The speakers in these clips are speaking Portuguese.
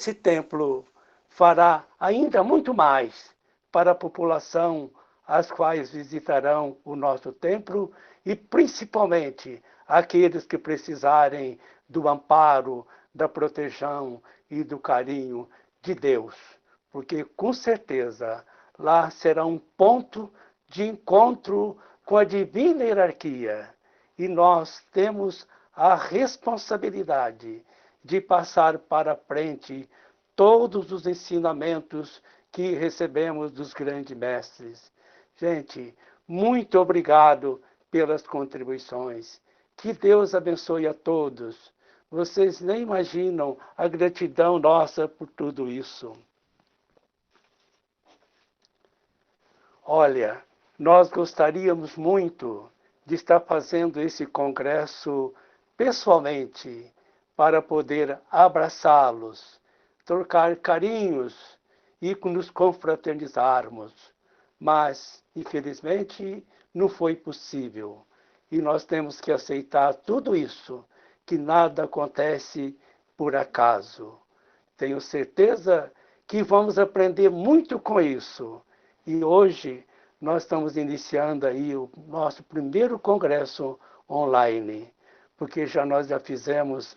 esse templo fará ainda muito mais para a população as quais visitarão o nosso templo e principalmente aqueles que precisarem do amparo, da proteção e do carinho de Deus, porque com certeza lá será um ponto de encontro com a divina hierarquia e nós temos a responsabilidade de passar para frente todos os ensinamentos que recebemos dos grandes mestres. Gente, muito obrigado pelas contribuições. Que Deus abençoe a todos. Vocês nem imaginam a gratidão nossa por tudo isso. Olha, nós gostaríamos muito de estar fazendo esse congresso pessoalmente para poder abraçá-los, trocar carinhos e nos confraternizarmos. Mas, infelizmente, não foi possível. E nós temos que aceitar tudo isso, que nada acontece por acaso. Tenho certeza que vamos aprender muito com isso. E hoje nós estamos iniciando aí o nosso primeiro congresso online, porque nós já fizemos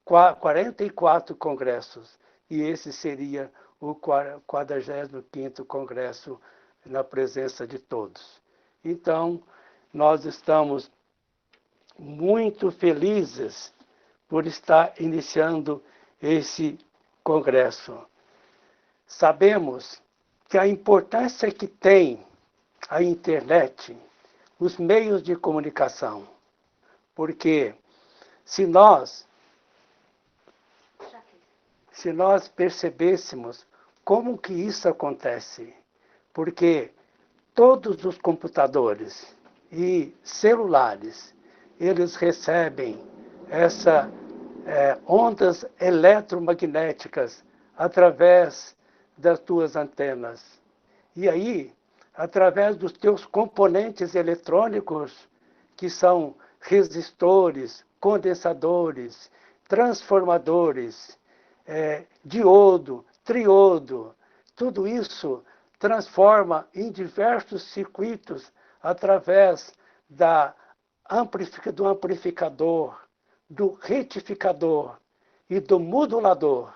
44 congressos, e esse seria o 45º congresso na presença de todos. Então, nós estamos muito felizes por estar iniciando esse congresso. Sabemos que a importância que tem a internet, os meios de comunicação, porque se nós percebêssemos como que isso acontece, porque todos os computadores e celulares, eles recebem essas ondas eletromagnéticas através das tuas antenas. E aí, através dos teus componentes eletrônicos, que são resistores, condensadores, transformadores, diodo, triodo, tudo isso transforma em diversos circuitos através do amplificador, do retificador e do modulador,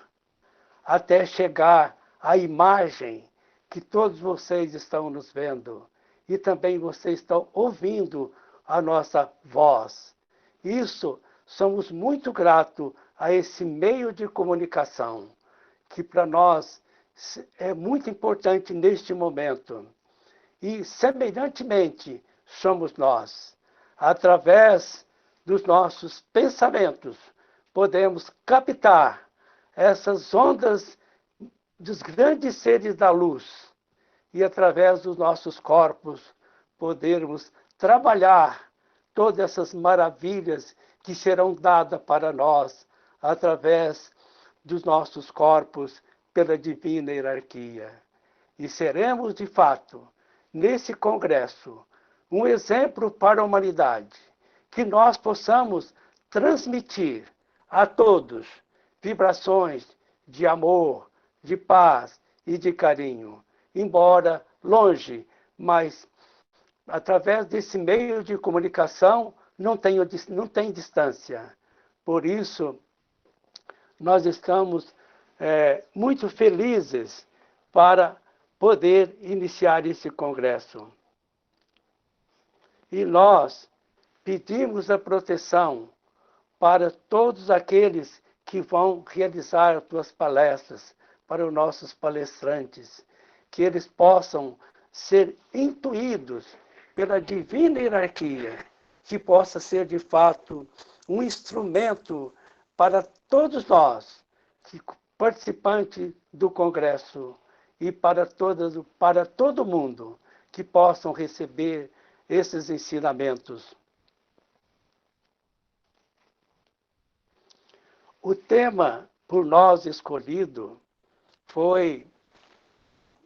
até chegar à imagem que todos vocês estão nos vendo e também vocês estão ouvindo a nossa voz. Isso, somos muito gratos a esse meio de comunicação, que para nós é muito importante neste momento. E, semelhantemente, somos nós. Através dos nossos pensamentos, podemos captar essas ondas dos grandes seres da luz e, através dos nossos corpos, podermos trabalhar todas essas maravilhas que serão dadas para nós através dos nossos corpos pela divina hierarquia. E seremos, de fato, nesse congresso, um exemplo para a humanidade, que nós possamos transmitir a todos vibrações de amor, de paz e de carinho, embora longe, mas através desse meio de comunicação não tem distância. Por isso, nós estamos muito felizes para poder iniciar esse congresso. E nós pedimos a proteção para todos aqueles que vão realizar suas palestras, para os nossos palestrantes, que eles possam ser intuídos pela divina hierarquia, que possa ser de fato um instrumento para todos nós, participantes do congresso, e para todo mundo, que possam receber esses ensinamentos. O tema por nós escolhido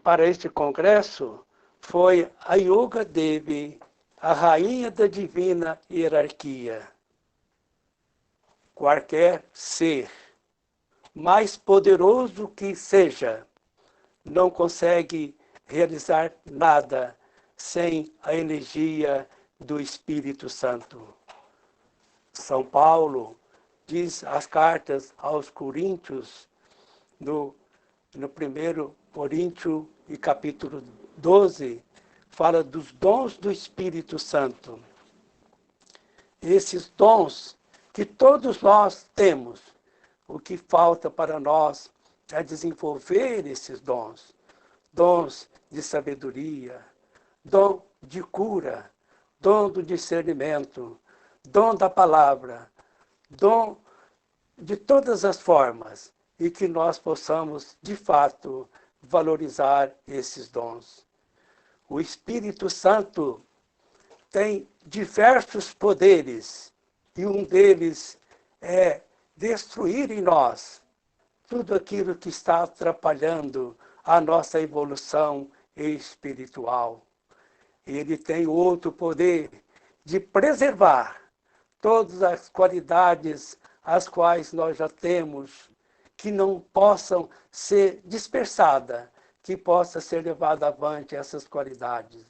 para este congresso foi a Yoga Devi, a rainha da divina hierarquia. Qualquer ser, mais poderoso que seja, não consegue realizar nada sem a energia do Espírito Santo. São Paulo diz as cartas aos Coríntios, no 1 Coríntios e capítulo 12, fala dos dons do Espírito Santo. Esses dons que todos nós temos, o que falta para nós é desenvolver esses dons. Dons de sabedoria, dom de cura, dom do discernimento, dom da palavra, dom de todas as formas, e que nós possamos, de fato, valorizar esses dons. O Espírito Santo tem diversos poderes, e um deles é destruir em nós tudo aquilo que está atrapalhando a nossa evolução espiritual. Ele tem outro poder de preservar todas as qualidades as quais nós já temos, que não possam ser dispersadas, que possa ser levada avante essas qualidades.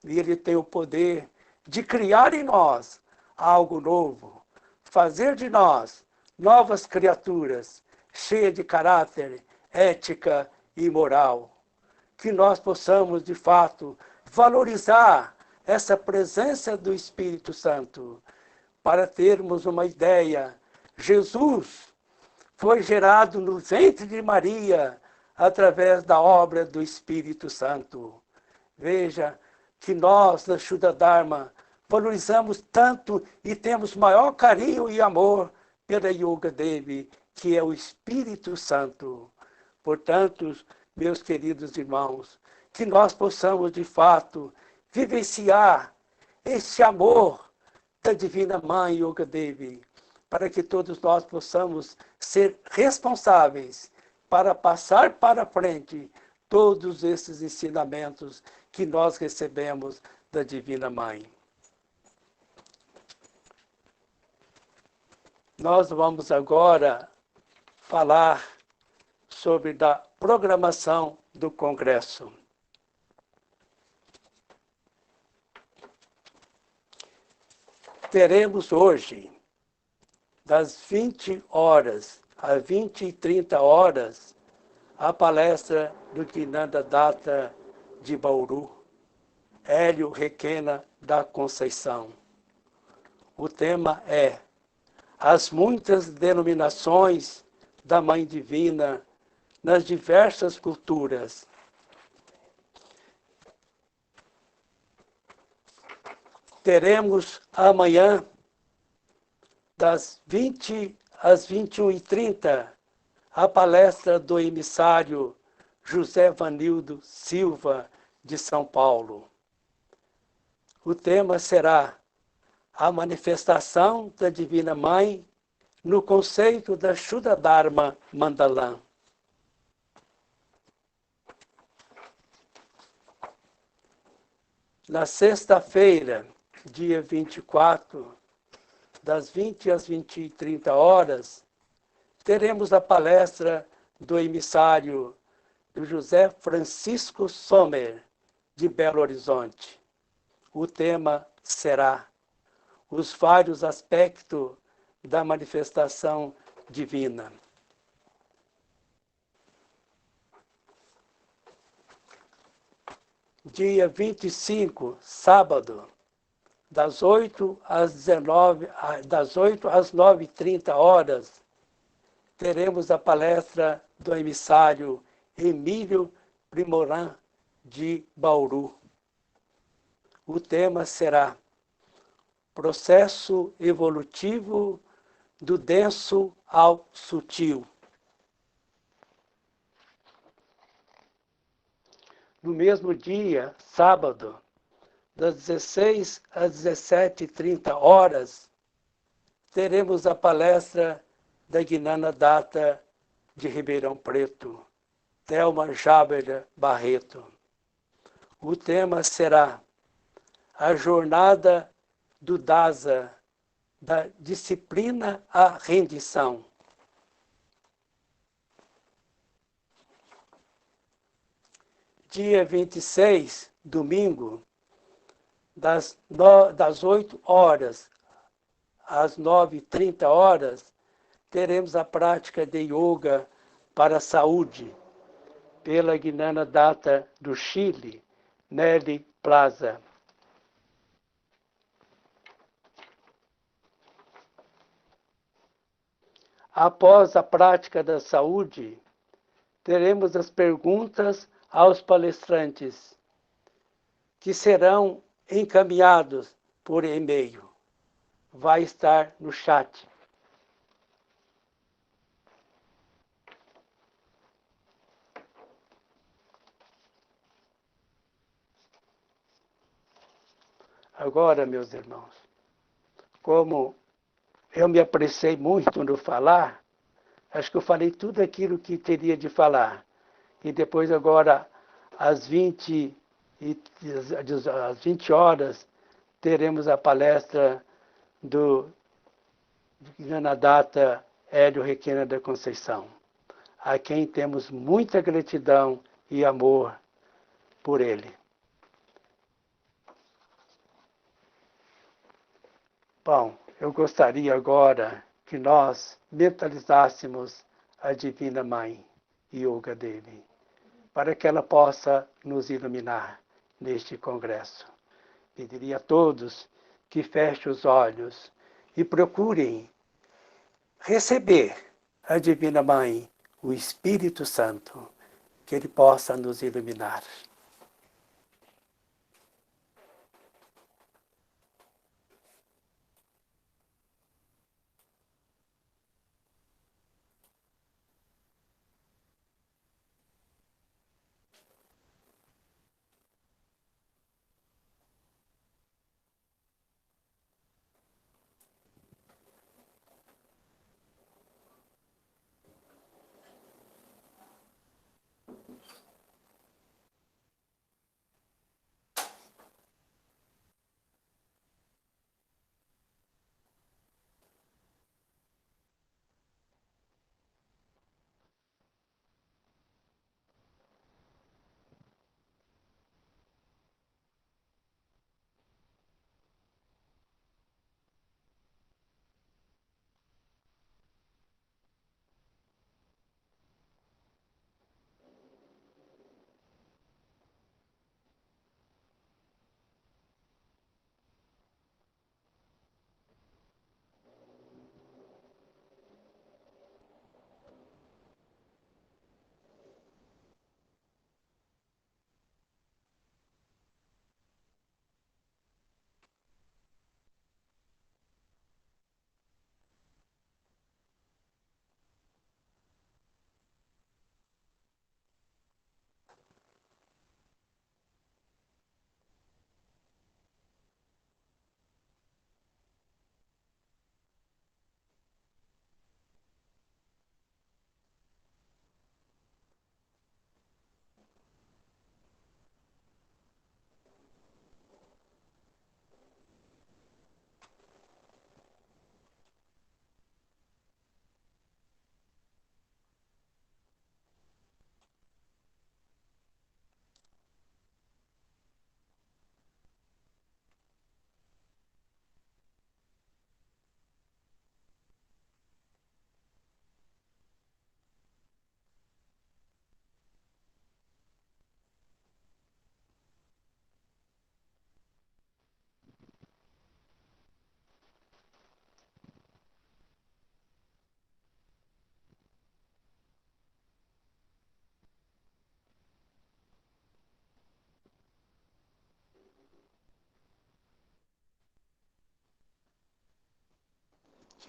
E ele tem o poder de criar em nós algo novo, fazer de nós novas criaturas, cheias de caráter, ética e moral. Que nós possamos, de fato, valorizar essa presença do Espírito Santo. Para termos uma ideia, Jesus foi gerado no ventre de Maria através da obra do Espírito Santo. Veja que nós, da Shuddha Dharma, valorizamos tanto e temos maior carinho e amor pela Yoga Devi, que é o Espírito Santo. Portanto, meus queridos irmãos, que nós possamos, de fato, vivenciar esse amor da Divina Mãe Yoga Devi, para que todos nós possamos ser responsáveis para passar para frente todos esses ensinamentos que nós recebemos da Divina Mãe. Nós vamos agora falar sobre a programação do Congresso. Teremos hoje, das 20 horas às 20h30, a palestra do Gnana Datta de Bauru, Hélio Requena da Conceição. O tema é as muitas denominações da Mãe Divina nas diversas culturas. Teremos amanhã, das 20 às 21h30, a palestra do emissário José Vanildo Silva, de São Paulo. O tema será a manifestação da Divina Mãe no conceito da Shuddha Dharma Mandalam. Na sexta-feira, dia 24, das 20 às 20h30, teremos a palestra do emissário do José Francisco Sommer, de Belo Horizonte. O tema será os vários aspectos da manifestação divina. Dia 25, sábado, das 8 às 9h30, teremos a palestra do emissário Emílio Primoran, de Bauru. O tema será processo evolutivo do denso ao sutil. No mesmo dia, sábado, das 16 às 17h30, teremos a palestra da Gnana Datta de Ribeirão Preto, Thelma Jaber Barreto. O tema será a jornada do Dasa, da disciplina à rendição. dia 26, domingo, das 8 horas às 9h30, teremos a prática de yoga para a saúde, pela Guinana Data do Chile, Nelly Plaza. Após a prática da saúde, teremos as perguntas aos palestrantes, que serão encaminhados por e-mail. Vai estar no chat. Agora, meus irmãos, como eu me apressei muito no falar, acho que eu falei tudo aquilo que teria de falar. E depois, agora, às 20 horas, teremos a palestra do Ganadata Hélio Requena da Conceição, a quem temos muita gratidão e amor por ele. Bom, eu gostaria agora que nós mentalizássemos a Divina Mãe Yoga dele, para que ela possa nos iluminar neste congresso. Pediria a todos que fechem os olhos e procurem receber a Divina Mãe, o Espírito Santo, que ele possa nos iluminar.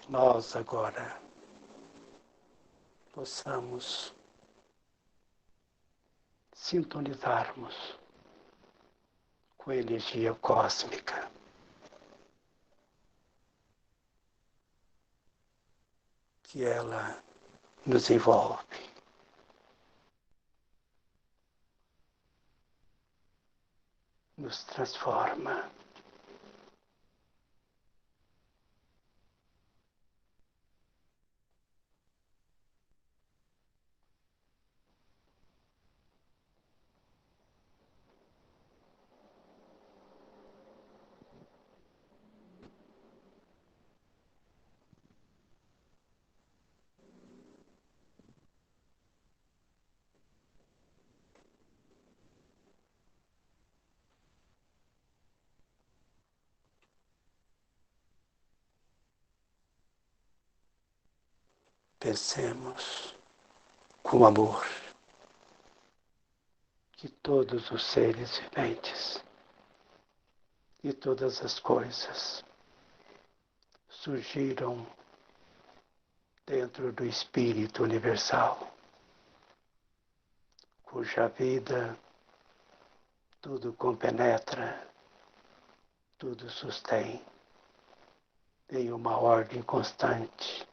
Nós agora possamos sintonizarmos com a energia cósmica, que ela nos envolve, nos transforma. Pensemos com amor que todos os seres viventes e todas as coisas surgiram dentro do Espírito Universal, cuja vida tudo compenetra, tudo sustém em uma ordem constante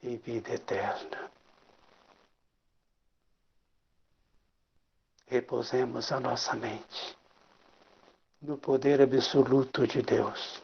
e vida eterna. Repousemos a nossa mente no poder absoluto de Deus.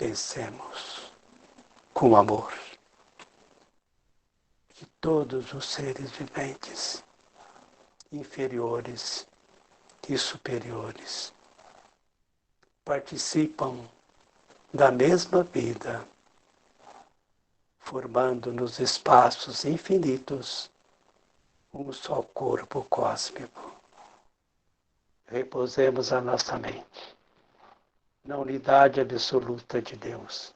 Pensemos com amor que todos os seres viventes, inferiores e superiores, participam da mesma vida, formando nos espaços infinitos um só corpo cósmico. Repousemos a nossa mente na unidade absoluta de Deus.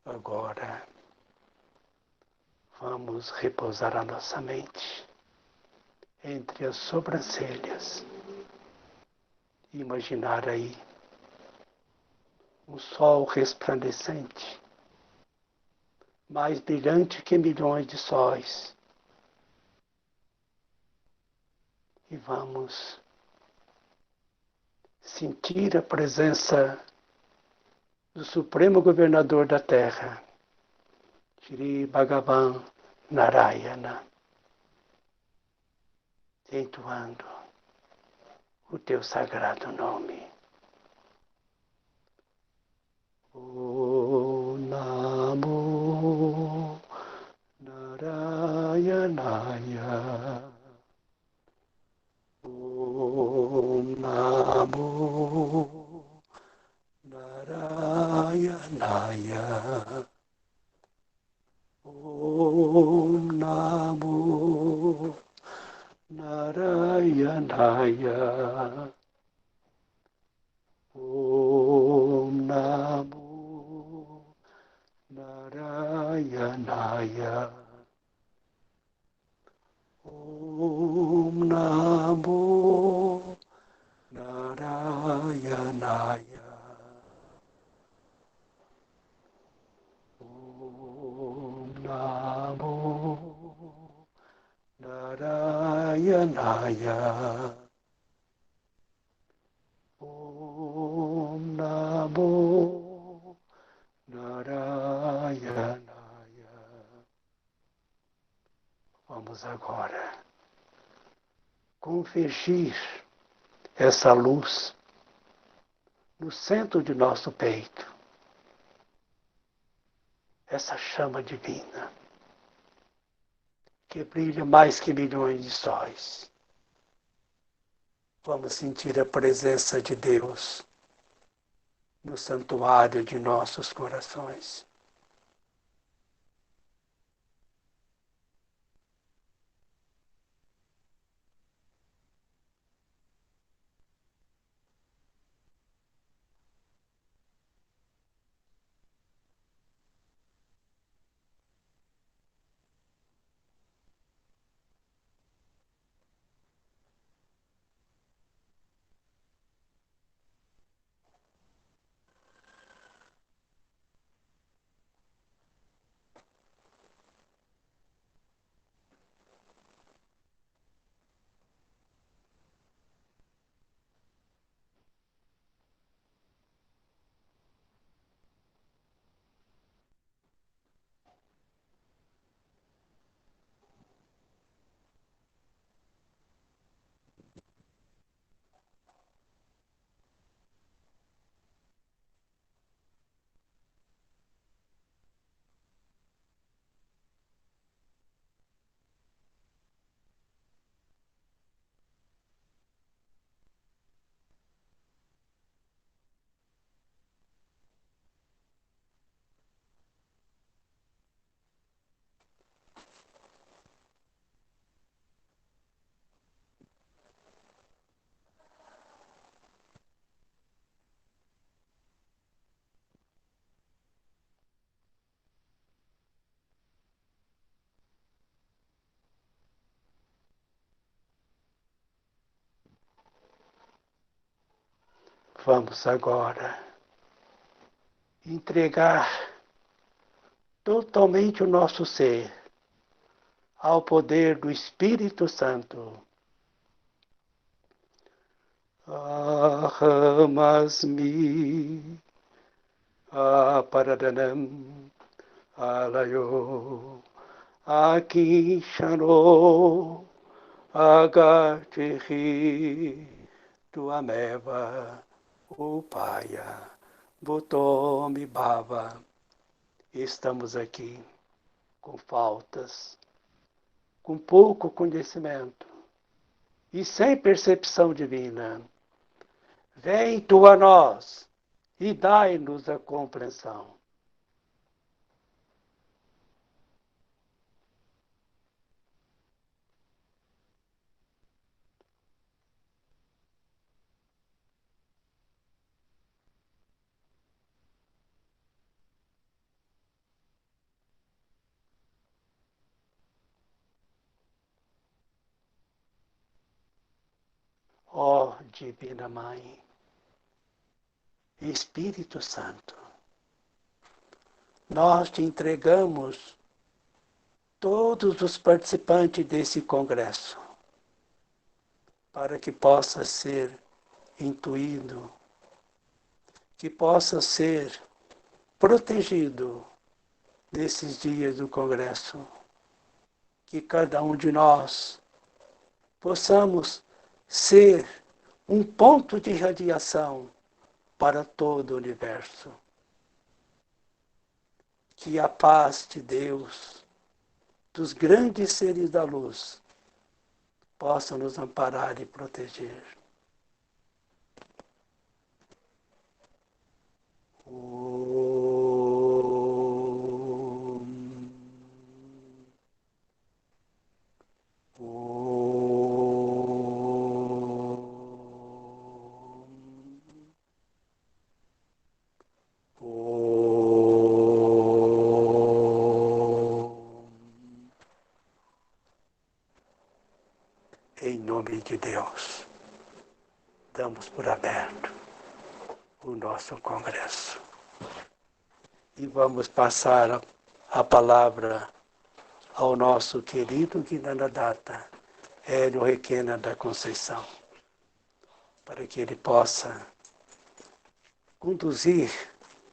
Agora, vamos repousar a nossa mente entre as sobrancelhas. Imaginar aí um sol resplandecente, mais brilhante que milhões de sóis. E vamos sentir a presença do Supremo Governador da Terra, Shri Bhagavan Narayana, entoando o teu sagrado nome. Om Namo Narayanaya. Om Namo Narayanaya. Om Namo Narayanaya. Om Namo Narayanaya. Om Namo Narayanaya. Om Namo Narayanaya. Om Namo Narayanaya. Vamos agora convergir essa luz no centro de nosso peito, essa chama divina que brilha mais que milhões de sóis. Vamos sentir a presença de Deus no santuário de nossos corações. Vamos agora entregar totalmente o nosso ser ao poder do Espírito Santo. Ahamasmi Aparadanam Alayo Akishano Agatihi Tuameva Upaya Butomi Bhava. Estamos aqui com faltas, com pouco conhecimento e sem percepção divina. Vem tu a nós e dai-nos a compreensão. Ó Divina Mãe, Espírito Santo, nós te entregamos todos os participantes desse congresso, para que possa ser intuído, que possa ser protegido nesses dias do congresso, que cada um de nós possamos ser um ponto de radiação para todo o universo. Que a paz de Deus, dos grandes seres da luz, possa nos amparar e proteger. Em nome de Deus, damos por aberto o nosso congresso. E vamos passar a palavra ao nosso querido Gnanadatta, Hélio Requena da Conceição, para que ele possa conduzir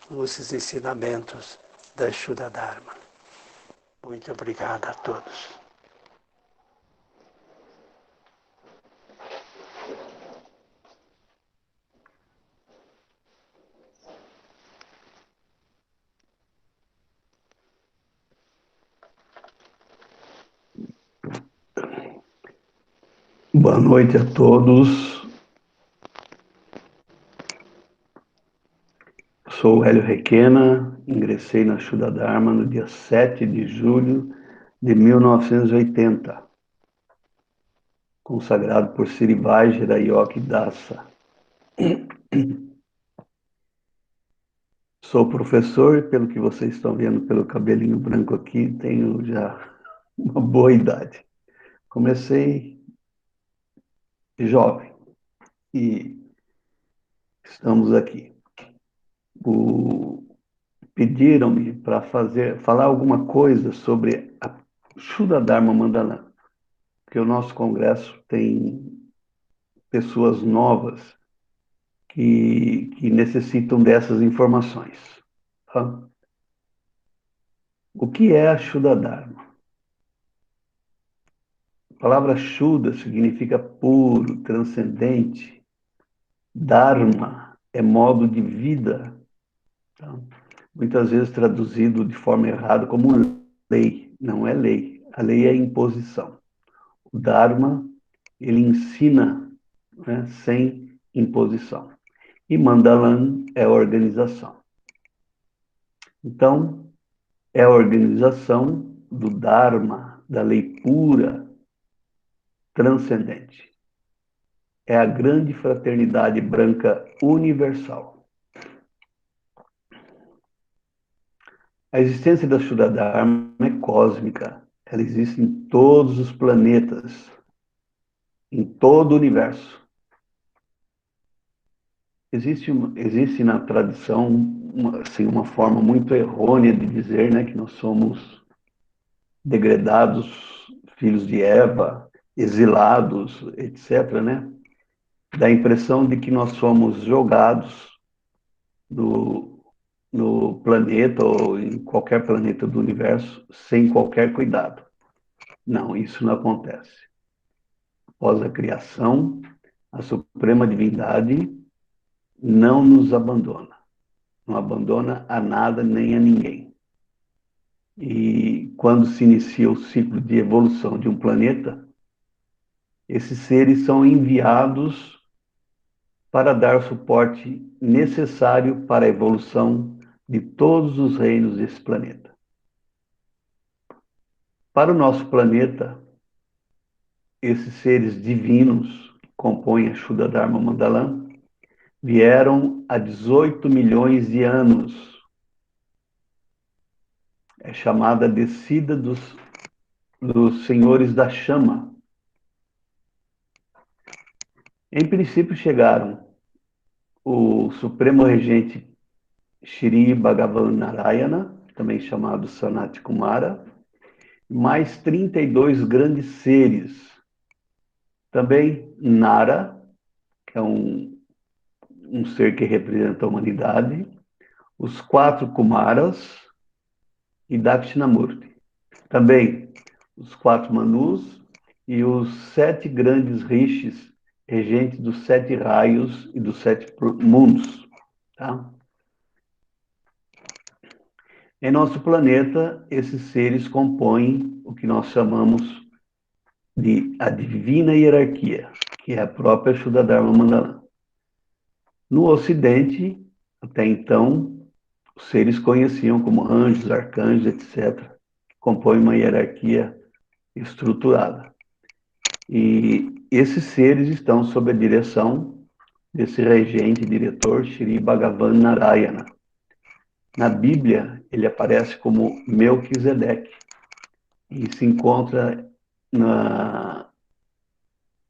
os ensinamentos da Shuddha Dharma. Muito obrigado a todos. Boa noite a todos. Sou Hélio Requena, ingressei na Shuddha Dharma no dia 7 de julho de 1980, consagrado por Sri Vajra Yogi Dasa. Sou professor e, pelo que vocês estão vendo pelo cabelinho branco aqui, tenho já uma boa idade. Comecei jovem e estamos aqui. Pediram-me para falar alguma coisa sobre a Shuddha Dharma Mandala, porque o nosso congresso tem pessoas novas que necessitam dessas informações. Tá? O que é a Shuddha Dharma? A palavra Shuddha significa puro, transcendente. Dharma é modo de vida. Tá? Muitas vezes traduzido de forma errada como lei. Não é lei. A lei é imposição. O Dharma, ele ensina, né, sem imposição. E Mandalam é organização. Então, é a organização do Dharma, da lei pura, transcendente. É a grande fraternidade branca universal. A existência da Shuddha Dharma é cósmica. Ela existe em todos os planetas, em todo o universo. Existe na tradição uma forma muito errônea de dizer, né, que nós somos degradados, filhos de Eva, exilados, etc., né? Dá a impressão de que nós somos jogados no planeta ou em qualquer planeta do universo sem qualquer cuidado. Não, isso não acontece. Após a criação, a Suprema Divindade não nos abandona. Não abandona a nada nem a ninguém. E quando se inicia o ciclo de evolução de um planeta, esses seres são enviados para dar o suporte necessário para a evolução de todos os reinos desse planeta. Para o nosso planeta, esses seres divinos que compõem a Shuddha Dharma Mandalam vieram há 18 milhões de anos. É chamada descida dos senhores da chama. Em princípio chegaram o Supremo Regente Shri Bhagavan Narayana, também chamado Sanat Kumara, mais 32 grandes seres. Também Nara, que é um ser que representa a humanidade, os 4 Kumaras e Dakshinamurti. Também os 4 Manus e os 7 grandes rishis, regentes dos 7 raios e dos 7 mundos. Tá? Em nosso planeta, esses seres compõem o que nós chamamos de a divina hierarquia, que é a própria Shuddha Dharma Mandala. No Ocidente, até então, os seres conheciam como anjos, arcanjos, etc., que compõem uma hierarquia estruturada. E esses seres estão sob a direção desse regente, diretor, Shri Bhagavan Narayana. Na Bíblia, ele aparece como Melquisedeque e se encontra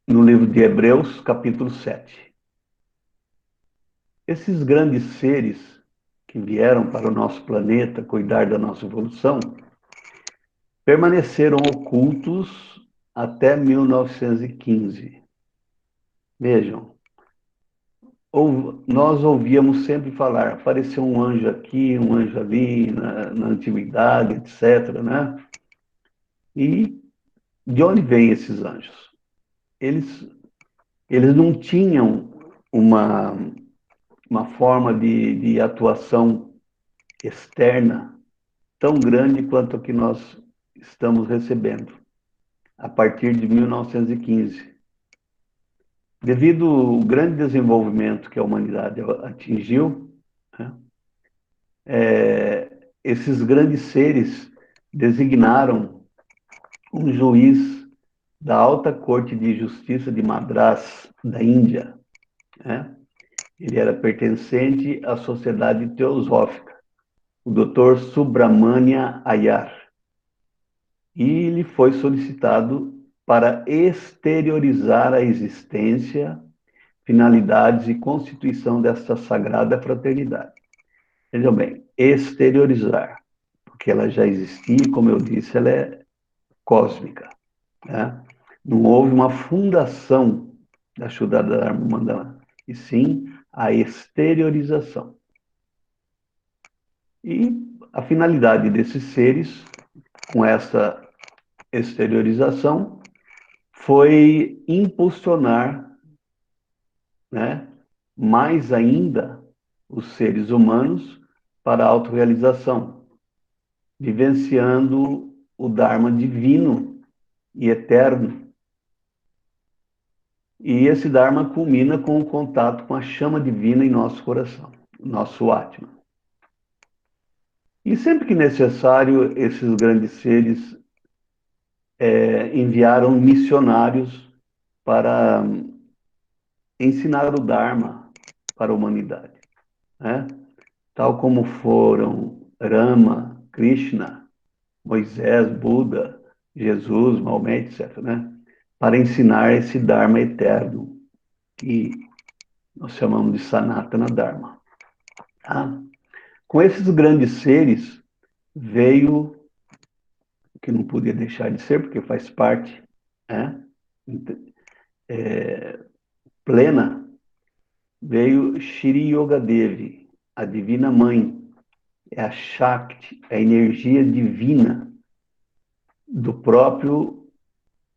no livro de Hebreus, capítulo 7. Esses grandes seres que vieram para o nosso planeta cuidar da nossa evolução permaneceram ocultos até 1915. Vejam, nós ouvíamos sempre falar, apareceu um anjo aqui, um anjo ali, na antiguidade, etc., né? E de onde vêm esses anjos? Eles, eles não tinham uma forma de atuação externa tão grande quanto a que nós estamos recebendo, a partir de 1915. Devido ao grande desenvolvimento que a humanidade atingiu, né, esses grandes seres designaram um juiz da Alta Corte de Justiça de Madras, da Índia. Né? Ele era pertencente à Sociedade Teosófica, o Dr. Subramania Iyer. E lhe foi solicitado para exteriorizar a existência, finalidades e constituição desta sagrada fraternidade. Vejam bem, exteriorizar, porque ela já existia, como eu disse, ela é cósmica. Né? Não houve uma fundação da Shuddha Dharma Mandala, e sim a exteriorização. E a finalidade desses seres, com essa exteriorização, foi impulsionar, né, mais ainda os seres humanos para a autorrealização, vivenciando o Dharma divino e eterno. E esse Dharma culmina com o contato com a chama divina em nosso coração, nosso Atma. E sempre que necessário, esses grandes seres enviaram missionários para ensinar o Dharma para a humanidade, né? Tal como foram Rama, Krishna, Moisés, Buda, Jesus, Maomé, etc., né? Para ensinar esse Dharma eterno, que nós chamamos de Sanatana Dharma. Tá? Com esses grandes seres, veio, que não podia deixar de ser, porque faz parte, né? Plena, veio Shri Yoga Devi, a Divina Mãe, é a Shakti, a energia divina do próprio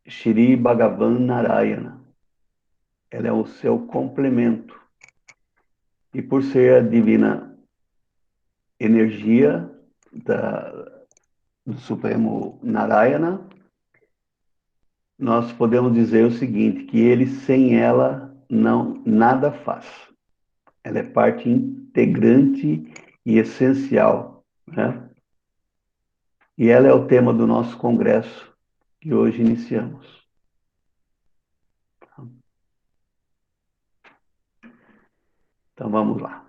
Shri Bhagavan Narayana. Ela é o seu complemento. E por ser a divina energia do Supremo Narayana, nós podemos dizer o seguinte, que ele sem ela não nada faz. Ela é parte integrante e essencial, né? E ela é o tema do nosso congresso que hoje iniciamos. Então vamos lá.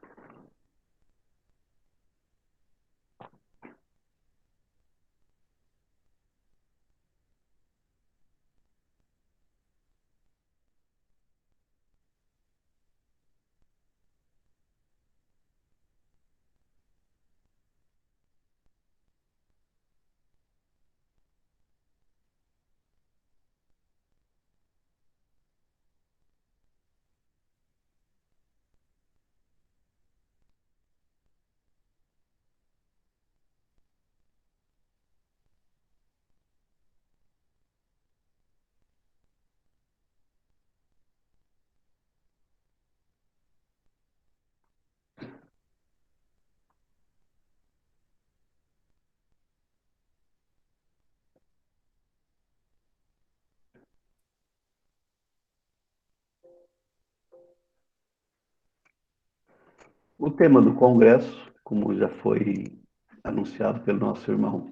O tema do congresso, como já foi anunciado pelo nosso irmão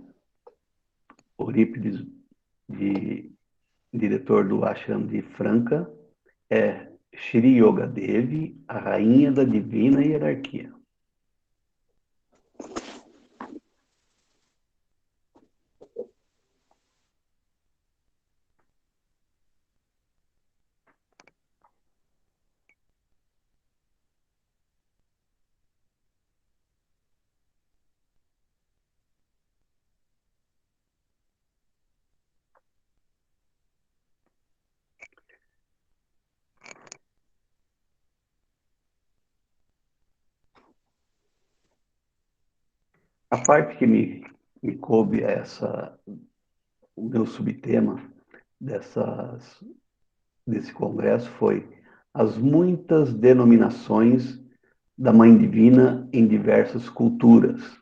Eurípides, diretor do Ashram de Franca, é Shri Yoga Devi, a rainha da divina hierarquia. A parte que me coube é o meu subtema desse congresso foi as muitas denominações da Mãe Divina em diversas culturas.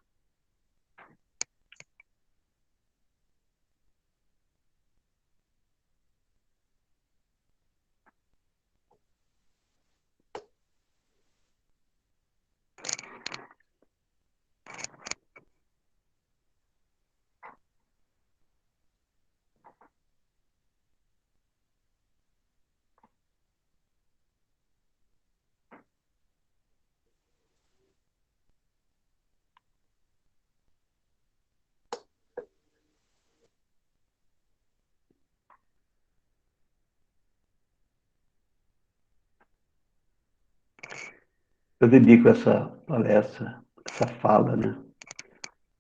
Eu dedico essa palestra, essa fala, né,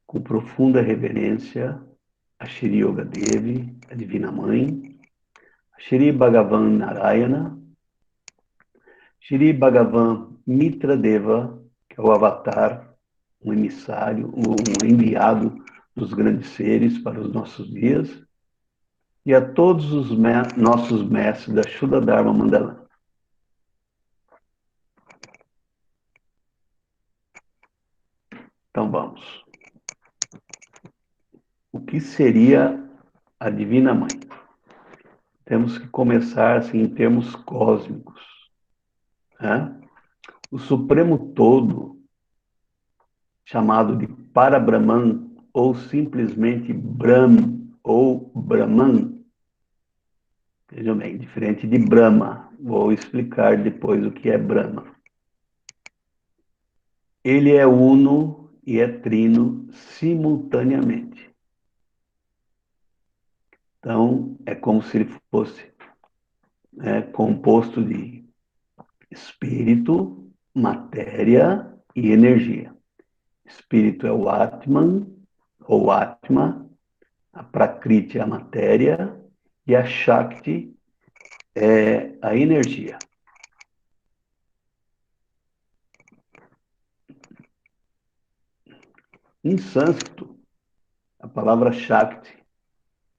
com profunda reverência a Shri Yoga Devi, a Divina Mãe, a Shri Bhagavan Narayana, Shri Bhagavan Mitra Deva, que é o avatar, um emissário, um enviado dos grandes seres para os nossos dias, e a todos os nossos mestres da Shuddha Dharma Mandala. Então vamos. O que seria a Divina Mãe? Temos que começar assim, em termos cósmicos, né? O Supremo Todo, chamado de Parabrahman, ou simplesmente Brahm, ou Brahman, vejam bem, diferente de Brahma. Vou explicar depois o que é Brahma. Ele é uno e é trino simultaneamente. Então, é como se ele fosse composto de espírito, matéria e energia. Espírito é o Atman, ou Atma, a Prakriti é a matéria e a Shakti é a energia. Em sânscrito, a palavra Shakti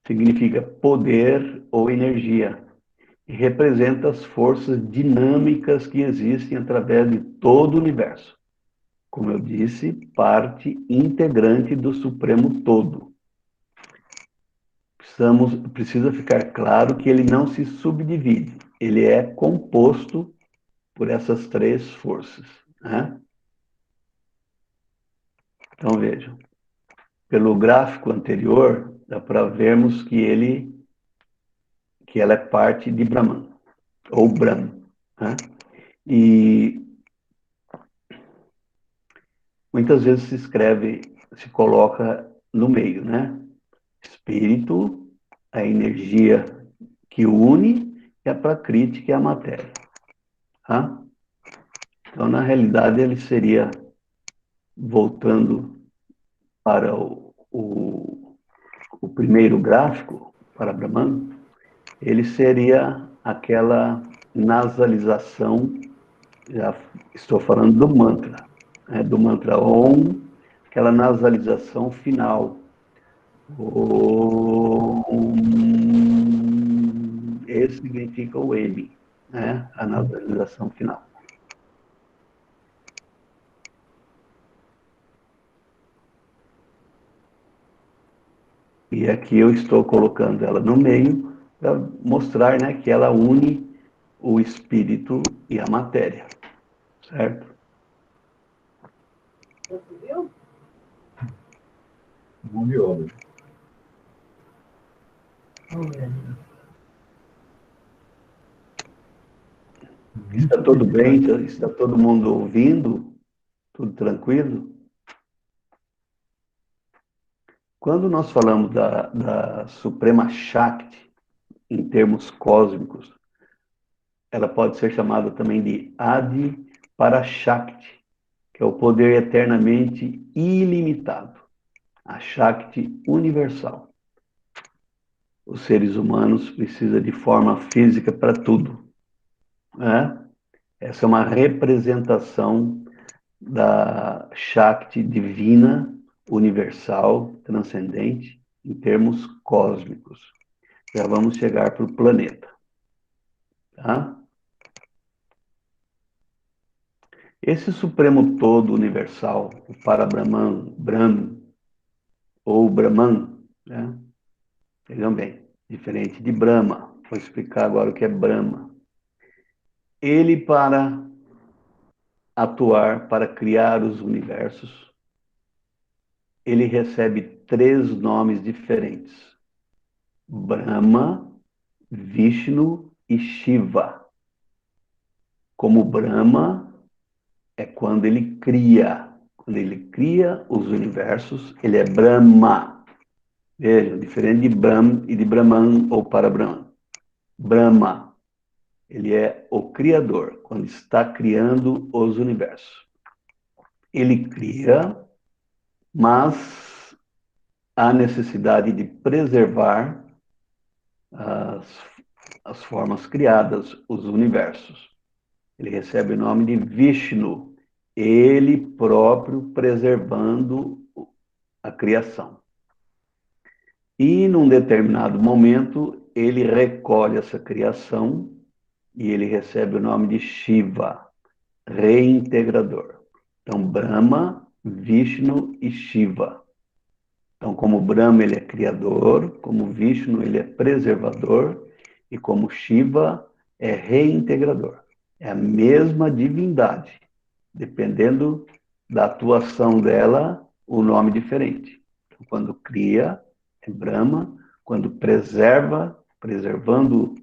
significa poder ou energia e representa as forças dinâmicas que existem através de todo o universo. Como eu disse, parte integrante do Supremo Todo. Precisa ficar claro que ele não se subdivide, ele é composto por essas três forças, né? Então vejam, pelo gráfico anterior, dá para vermos que ela é parte de Brahman, ou Brahm, né? E muitas vezes se coloca no meio, né? Espírito, a energia que une, e a Prakriti, que é a matéria. Tá? Então, na realidade, ele seria, voltando para o primeiro gráfico, para Brahman, ele seria aquela nasalização, já estou falando do mantra, né, do mantra Om, aquela nasalização final. Om, esse significa o M, né, a nasalização final. E aqui eu estou colocando ela no meio para mostrar, né, que ela une o espírito e a matéria, certo? Mão de obra. Está tudo bem? Está todo mundo ouvindo? Tudo tranquilo? Quando nós falamos da Suprema Shakti, em termos cósmicos, ela pode ser chamada também de Adi Parashakti, que é o poder eternamente ilimitado, a Shakti universal. Os seres humanos precisam de forma física para tudo, né? Essa é uma representação da Shakti divina, universal, transcendente, em termos cósmicos. Já vamos chegar para o planeta. Tá? Esse Supremo Todo Universal, o Parabrahman, Brahman, ou Brahman, né? Vejam bem, diferente de Brahma. Vou explicar agora o que é Brahma. Ele, para atuar, para criar os universos, ele recebe 3 nomes diferentes: Brahma, Vishnu e Shiva. Como Brahma é quando ele cria. Quando ele cria os universos, ele é Brahma. Veja, diferente de Brahm e de Brahman ou para Brahman. Brahma, ele é o criador, quando está criando os universos. Ele cria, mas há necessidade de preservar as, as formas criadas, os universos. Ele recebe o nome de Vishnu, ele próprio preservando a criação. E, num determinado momento, ele recolhe essa criação e ele recebe o nome de Shiva, reintegrador. Então, Brahma, Vishnu e Shiva. Então, como Brahma ele é criador, como Vishnu ele é preservador e como Shiva é reintegrador. É a mesma divindade, dependendo da atuação dela, o nome diferente. Então, quando cria, é Brahma, quando preserva, preservando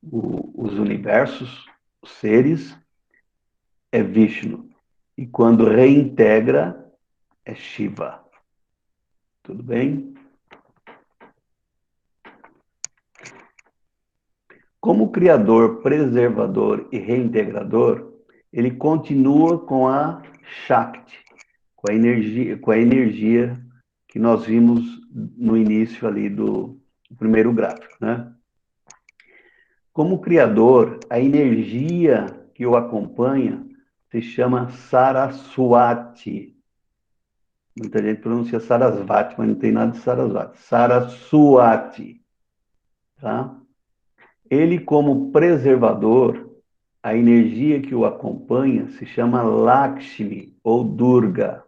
os universos, os seres, é Vishnu. E quando reintegra, é Shiva. Tudo bem? Como criador, preservador e reintegrador, ele continua com a Shakti, com a energia que nós vimos no início ali do primeiro gráfico, né? Como criador, a energia que o acompanha se chama Saraswati. Muita gente pronuncia Sarasvati, mas não tem nada de Sarasvati. Saraswati, tá? Ele, como preservador, a energia que o acompanha se chama Lakshmi ou Durga.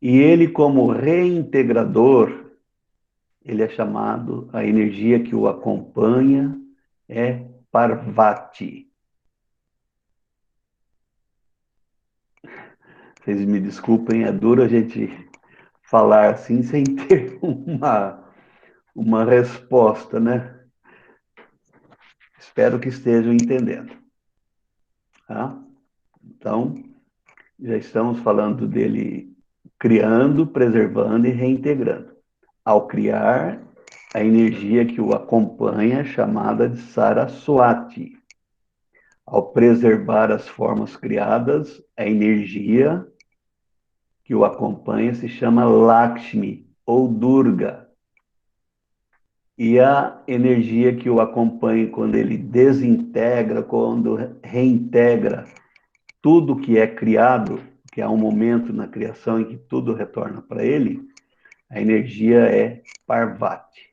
E ele, como reintegrador, ele é chamado, a energia que o acompanha é Parvati. Vocês me desculpem, é duro a gente falar assim sem ter uma resposta, né? Espero que estejam entendendo. Tá? Então, já estamos falando dele criando, preservando e reintegrando. Ao criar, a energia que o acompanha é chamada de Saraswati. Ao preservar as formas criadas, a energia que o acompanha se chama Lakshmi ou Durga. E a energia que o acompanha quando ele desintegra, quando reintegra tudo que é criado, que há um momento na criação em que tudo retorna para ele, a energia é Parvati.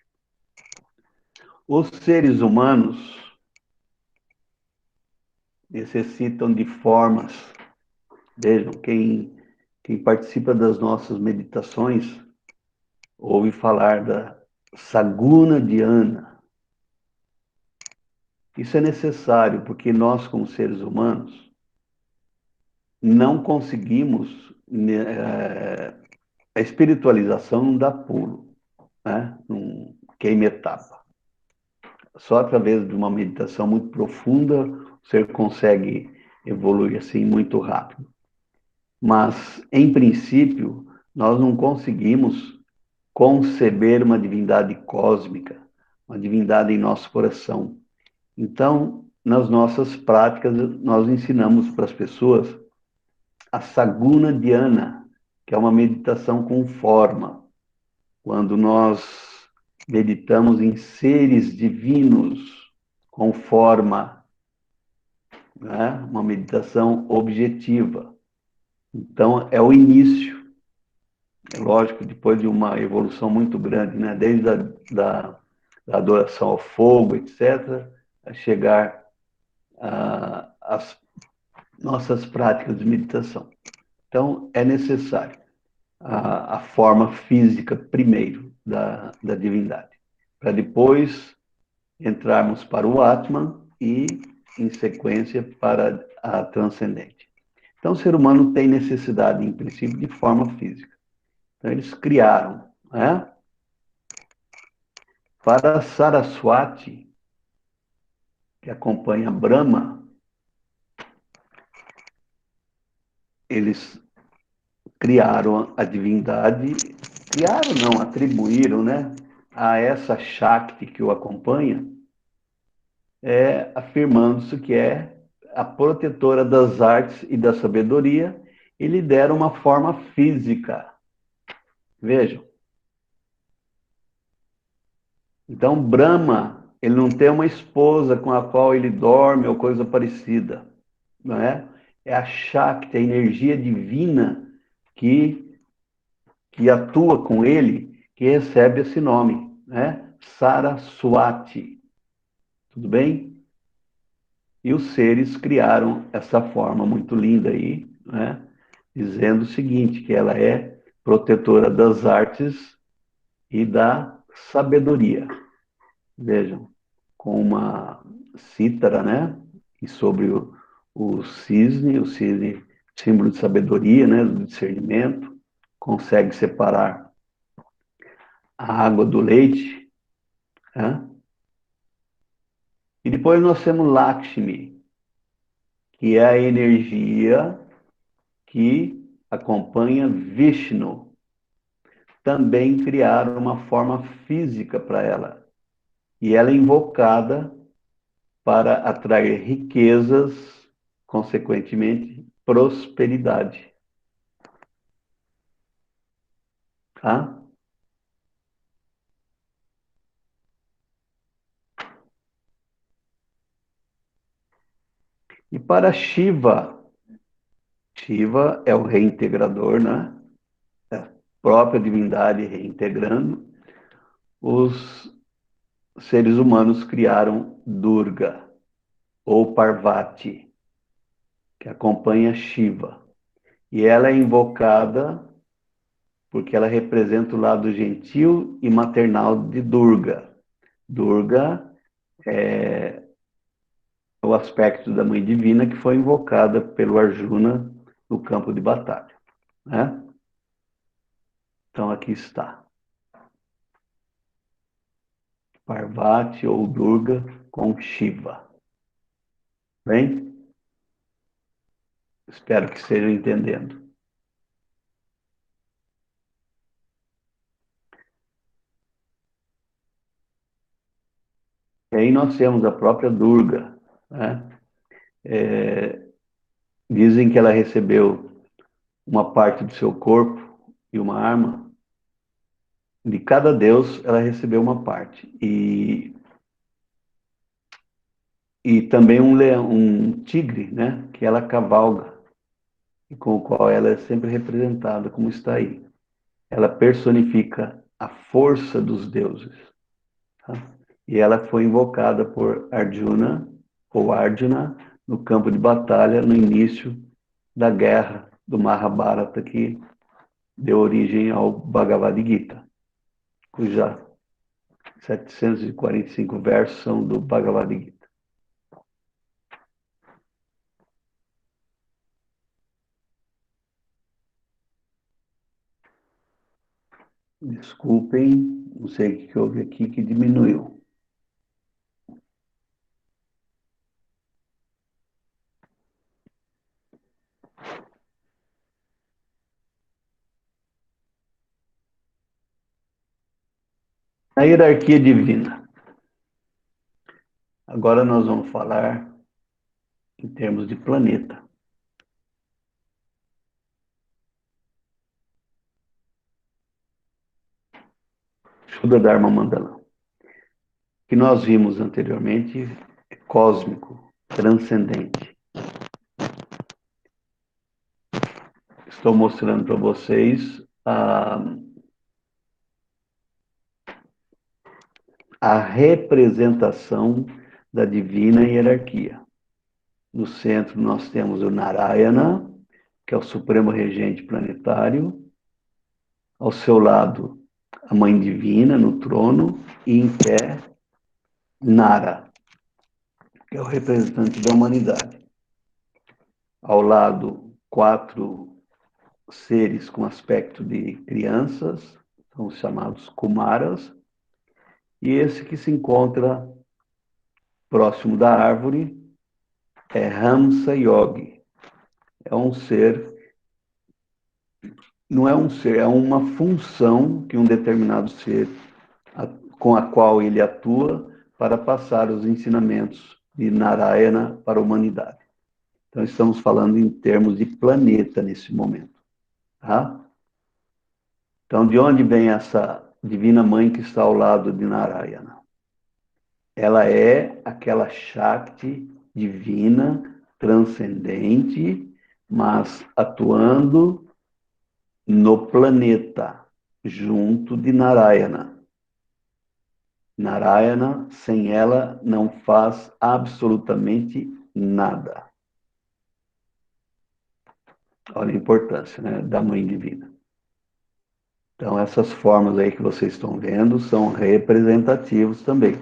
Os seres humanos necessitam de formas. Vejam, quem participa das nossas meditações ouve falar da Saguna Dhyana. Isso é necessário porque nós, como seres humanos, não conseguimos, a espiritualização não dá pulo, né? Não queima etapa. Só através de uma meditação muito profunda você consegue evoluir assim muito rápido. Mas, em princípio, nós não conseguimos conceber uma divindade cósmica, uma divindade em nosso coração. Então, nas nossas práticas, nós ensinamos para as pessoas a Saguna Dhyana, que é uma meditação com forma. Quando nós meditamos em seres divinos com forma, né? Uma meditação objetiva. Então, é o início. É lógico, depois de uma evolução muito grande, né? Desde da adoração ao fogo, etc., a chegar às nossas práticas de meditação. Então, é necessário a forma física primeiro da divindade, para depois entrarmos para o Atman e, em sequência, para a transcendente. Então, o ser humano tem necessidade, em princípio, de forma física. Então, eles criaram, né? Para Saraswati, que acompanha Brahma, eles criaram a divindade, criaram não, atribuíram, né, a essa Shakti que o acompanha, afirmando-se que é a protetora das artes e da sabedoria, e lhe deram uma forma física. Vejam. Então, Brahma, ele não tem uma esposa com a qual ele dorme ou coisa parecida, não é? É a Shakti, a energia divina que atua com ele, que recebe esse nome, né? Saraswati. Tudo bem? E os seres criaram essa forma muito linda aí, né? Dizendo o seguinte, que ela é protetora das artes e da sabedoria. Vejam, com uma cítara, né? E sobre o cisne, símbolo de sabedoria, né? Do discernimento, consegue separar a água do leite, né? E depois nós temos Lakshmi, que é a energia que acompanha Vishnu. Também criaram uma forma física para ela. E ela é invocada para atrair riquezas, consequentemente, prosperidade. Tá? E para Shiva, Shiva é o reintegrador, né? É a própria divindade reintegrando. Os seres humanos criaram Durga, ou Parvati, que acompanha Shiva. E ela é invocada porque ela representa o lado gentil e maternal de Durga. Durga é o aspecto da Mãe Divina que foi invocada pelo Arjuna no campo de batalha, né? Então aqui está. Parvati ou Durga com Shiva. Bem? Espero que estejam entendendo. E aí nós temos a própria Durga, né? Dizem que ela recebeu uma parte do seu corpo e uma arma. De cada deus, ela recebeu uma parte. E também um leão, um tigre, né? Que ela cavalga, e com o qual ela é sempre representada, como está aí. Ela personifica a força dos deuses. Tá? E ela foi invocada por Arjuna, ou Arjuna, no campo de batalha, no início da guerra do Mahabharata, que deu origem ao Bhagavad Gita, cuja 745 versos são do Bhagavad Gita. Desculpem, não sei o que houve aqui que diminuiu. A hierarquia divina. Agora nós vamos falar em termos de planeta. Shuddha Dharma Mandala. Que nós vimos anteriormente é cósmico, transcendente. Estou mostrando para vocês a representação da divina hierarquia. No centro nós temos o Narayana, que é o supremo regente planetário. Ao seu lado, a Mãe Divina no trono, e em pé, Nara, que é o representante da humanidade. Ao lado, 4 seres com aspecto de crianças, são os chamados Kumaras, e esse que se encontra próximo da árvore é Hamsa Yogi. É um ser, não é um ser, é uma função que um determinado ser, com a qual ele atua para passar os ensinamentos de Narayana para a humanidade. Então, estamos falando em termos de planeta nesse momento. Tá? Então, de onde vem essa divina mãe que está ao lado de Narayana? Ela é aquela Shakti divina, transcendente, mas atuando no planeta, junto de Narayana. Narayana, sem ela, não faz absolutamente nada. Olha a importância, né, da Mãe Divina. Então, essas formas aí que vocês estão vendo são representativos também.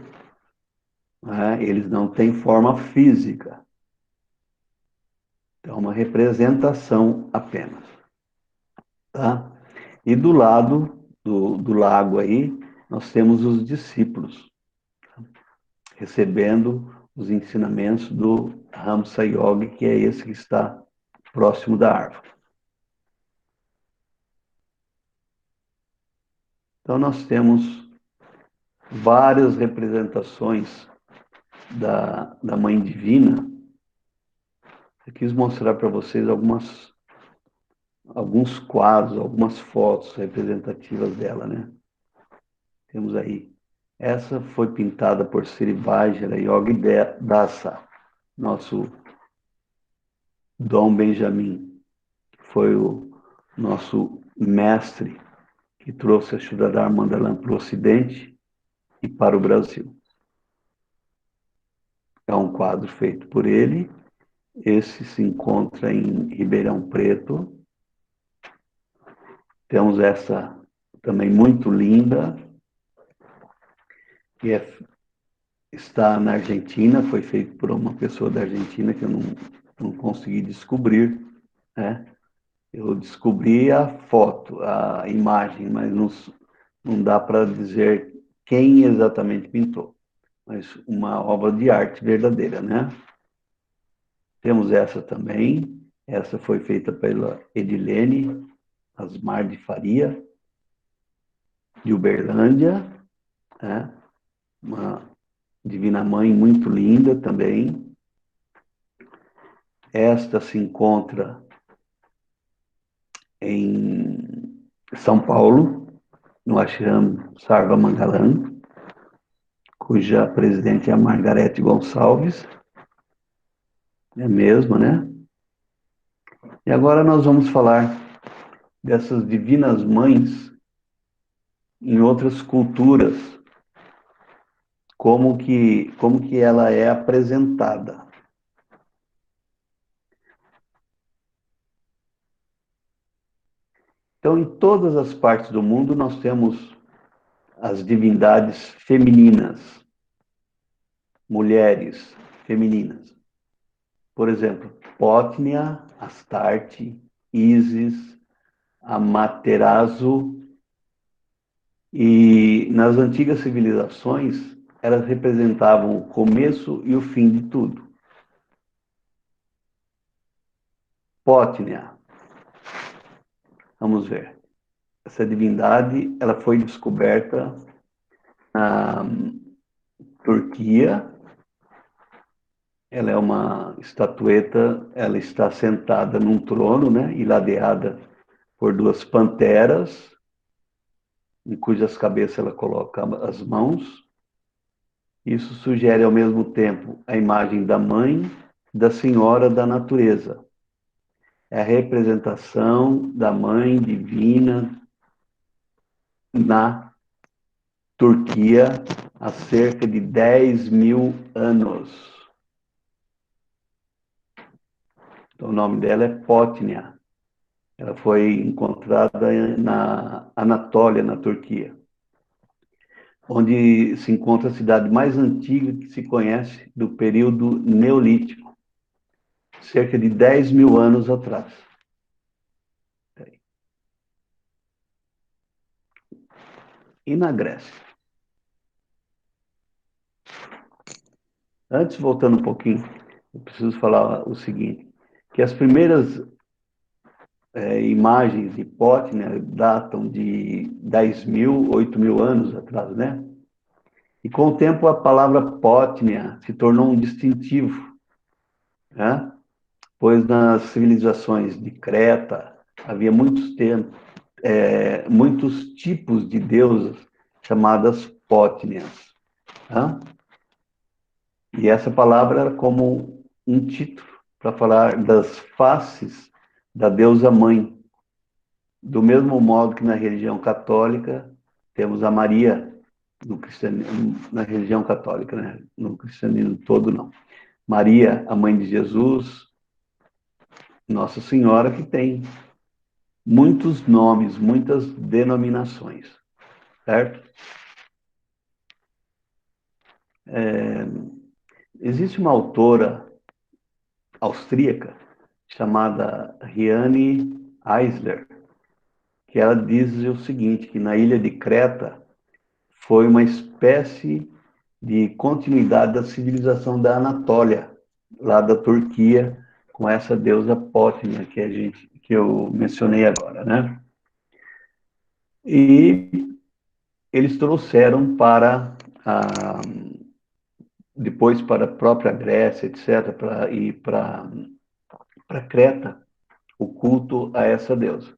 Né? Eles não têm forma física. Então, é uma representação apenas. Tá? E do lado do lago aí, nós temos os discípulos, recebendo os ensinamentos do Hamsa Yogi, que é esse que está próximo da árvore. Então, nós temos várias representações da Mãe Divina. Eu quis mostrar para vocês alguns quadros, algumas fotos representativas dela, né? Temos aí. Essa foi pintada por Sri Vajra Yogi Dasa, nosso Dom Benjamin, que foi o nosso mestre que trouxe a Shuddha Mandalam para o Ocidente e para o Brasil. É um quadro feito por ele. Esse se encontra em Ribeirão Preto. Temos essa também muito linda, que está na Argentina, foi feito por uma pessoa da Argentina que eu não consegui descobrir, né? Eu descobri a foto, a imagem, mas não dá para dizer quem exatamente pintou. Mas uma obra de arte verdadeira, né? Temos essa também. Essa foi feita pela Edilene Asmar de Faria, de Uberlândia, né? Uma Divina Mãe muito linda também. Esta se encontra em São Paulo, no Ashram Sarva Mangalam, cuja presidente é a Margarete Gonçalves. É mesmo, né? E agora nós vamos falar dessas divinas mães em outras culturas, como que ela é apresentada. Então, em todas as partes do mundo, nós temos as divindades femininas, mulheres femininas. Por exemplo, Potnia, Astarte, Isis, Amaterasu, E nas antigas civilizações, elas representavam o começo e o fim de tudo. Potnia, vamos ver. Essa divindade, ela foi descoberta na Turquia. Ela é uma estatueta, ela está sentada num trono, né, e ladeada por duas panteras, em cujas cabeças ela coloca as mãos. Isso sugere ao mesmo tempo a imagem da mãe, da senhora da natureza. É a representação da mãe divina na Turquia há cerca de 10.000 anos. Então, o nome dela é Potnia. Ela foi encontrada na Anatólia, na Turquia, onde se encontra a cidade mais antiga que se conhece do período Neolítico, cerca de 10.000 anos atrás. E na Grécia? Antes, voltando um pouquinho, eu preciso falar o seguinte, que as primeiras imagens de Potnia datam de 10.000, 8.000 anos atrás, né? E com o tempo a palavra Potnia se tornou um distintivo, né? Pois nas civilizações de Creta havia muitos tipos de deusas chamadas Potnias, né? E essa palavra era como um título para falar das faces da deusa mãe. Do mesmo modo que na religião católica temos a Maria, no cristianismo, na religião católica, né? No cristianismo todo não. Maria, a mãe de Jesus, Nossa Senhora, que tem muitos nomes, muitas denominações, certo? Existe uma autora austríaca chamada Riane Eisler, que ela diz o seguinte, que na ilha de Creta foi uma espécie de continuidade da civilização da Anatólia, lá da Turquia, com essa deusa Potnia que eu mencionei agora, né? E eles trouxeram depois para a própria Grécia, etc., para Creta, o culto a essa deusa.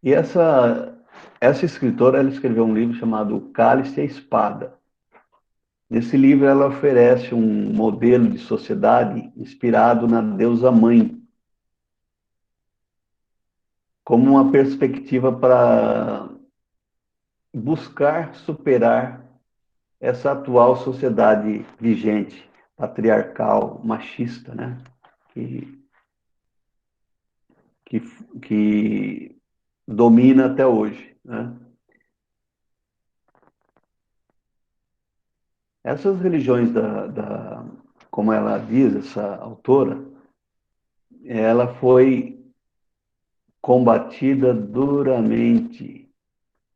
E essa escritora, ela escreveu um livro chamado O Cálice e a Espada. Nesse livro, ela oferece um modelo de sociedade inspirado na deusa mãe, como uma perspectiva para buscar superar essa atual sociedade vigente, patriarcal, machista, né? Que, que, que domina até hoje, né? Essas religiões como ela diz, essa autora, ela foi combatida duramente,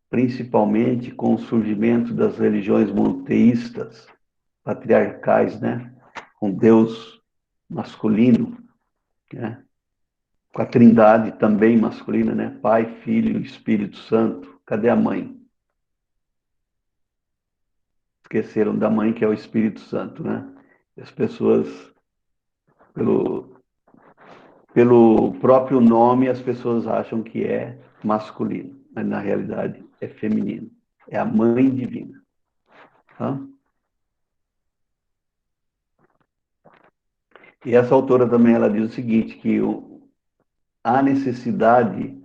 principalmente com o surgimento das religiões monoteístas, patriarcais, né? Com Deus masculino, né? Com a trindade também masculina, né? Pai, Filho e Espírito Santo. Cadê a mãe? Esqueceram da mãe, que é o Espírito Santo, né? E as pessoas, pelo, pelo próprio nome, as pessoas acham que é masculino, mas na realidade é feminino. É a mãe divina. Tá? E essa autora também ela diz o seguinte, que há necessidade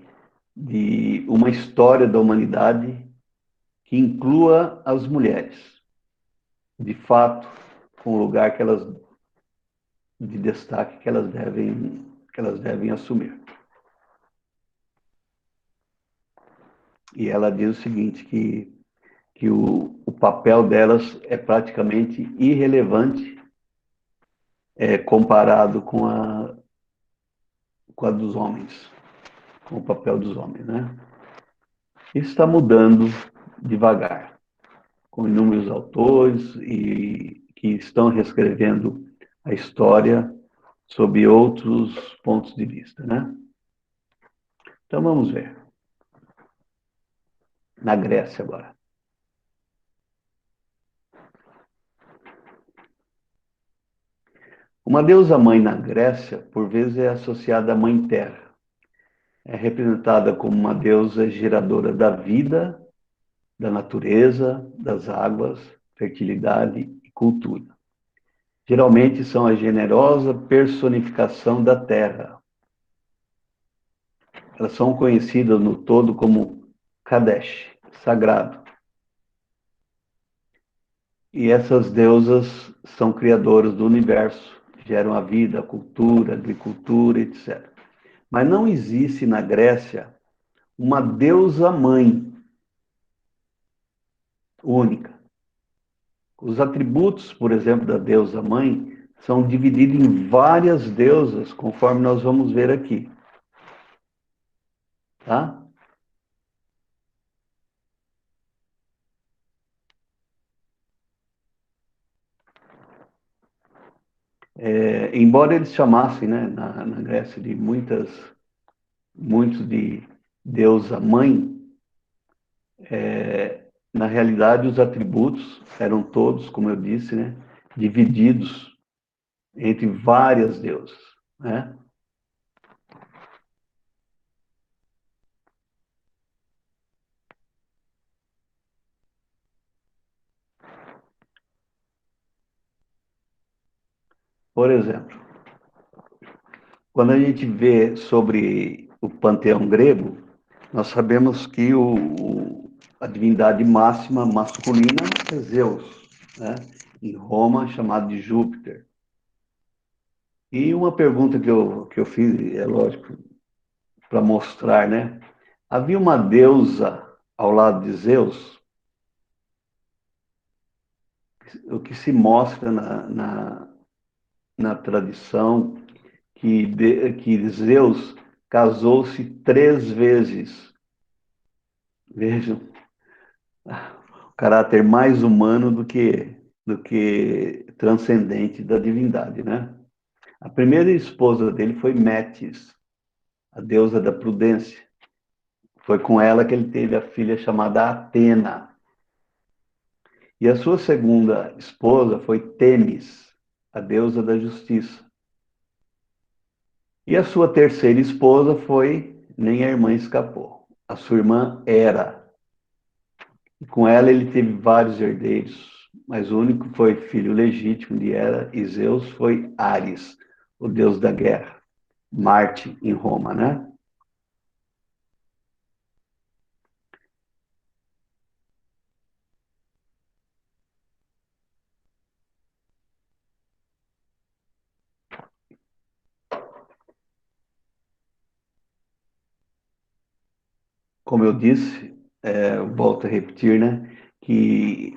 de uma história da humanidade que inclua as mulheres, de fato, com o lugar de destaque que elas devem assumir. E ela diz o seguinte, que o papel delas é praticamente irrelevante comparado com a dos homens, com o papel dos homens, né? Isso está mudando devagar, com inúmeros autores e que estão reescrevendo a história sob outros pontos de vista, né? Então vamos ver. Na Grécia agora. Uma deusa mãe na Grécia, por vezes, é associada à Mãe Terra. É representada como uma deusa geradora da vida, da natureza, das águas, fertilidade e cultura. Geralmente são a generosa personificação da terra. Elas são conhecidas no todo como Kadesh, sagrado. E essas deusas são criadoras do universo, geram a vida, a cultura, a agricultura, etc. Mas não existe na Grécia uma deusa mãe única. Os atributos, por exemplo, da deusa mãe são divididos em várias deusas, conforme nós vamos ver aqui. Tá? Embora eles chamassem, né, na Grécia de muitos de deusa mãe, na realidade os atributos eram todos, como eu disse, né, divididos entre várias deusas, né? Por exemplo, quando a gente vê sobre o panteão grego, nós sabemos que a divindade máxima masculina é Zeus, né? Em Roma, chamado de Júpiter. E uma pergunta que eu fiz, é lógico, para mostrar, né? Havia uma deusa ao lado de Zeus, o que se mostra na tradição que Zeus casou-se 3 vezes. Vejam, o caráter mais humano do que transcendente da divindade, né? A primeira esposa dele foi Metis, a deusa da prudência. Foi com ela que ele teve a filha chamada Atena. E a sua segunda esposa foi Temis, a deusa da justiça. E a sua terceira esposa foi, nem a irmã escapou, a sua irmã Hera. E com ela ele teve vários herdeiros, mas o único que foi filho legítimo de Hera e Zeus foi Ares, o deus da guerra, Marte em Roma, né? Como eu disse, eu volto a repetir, né? Que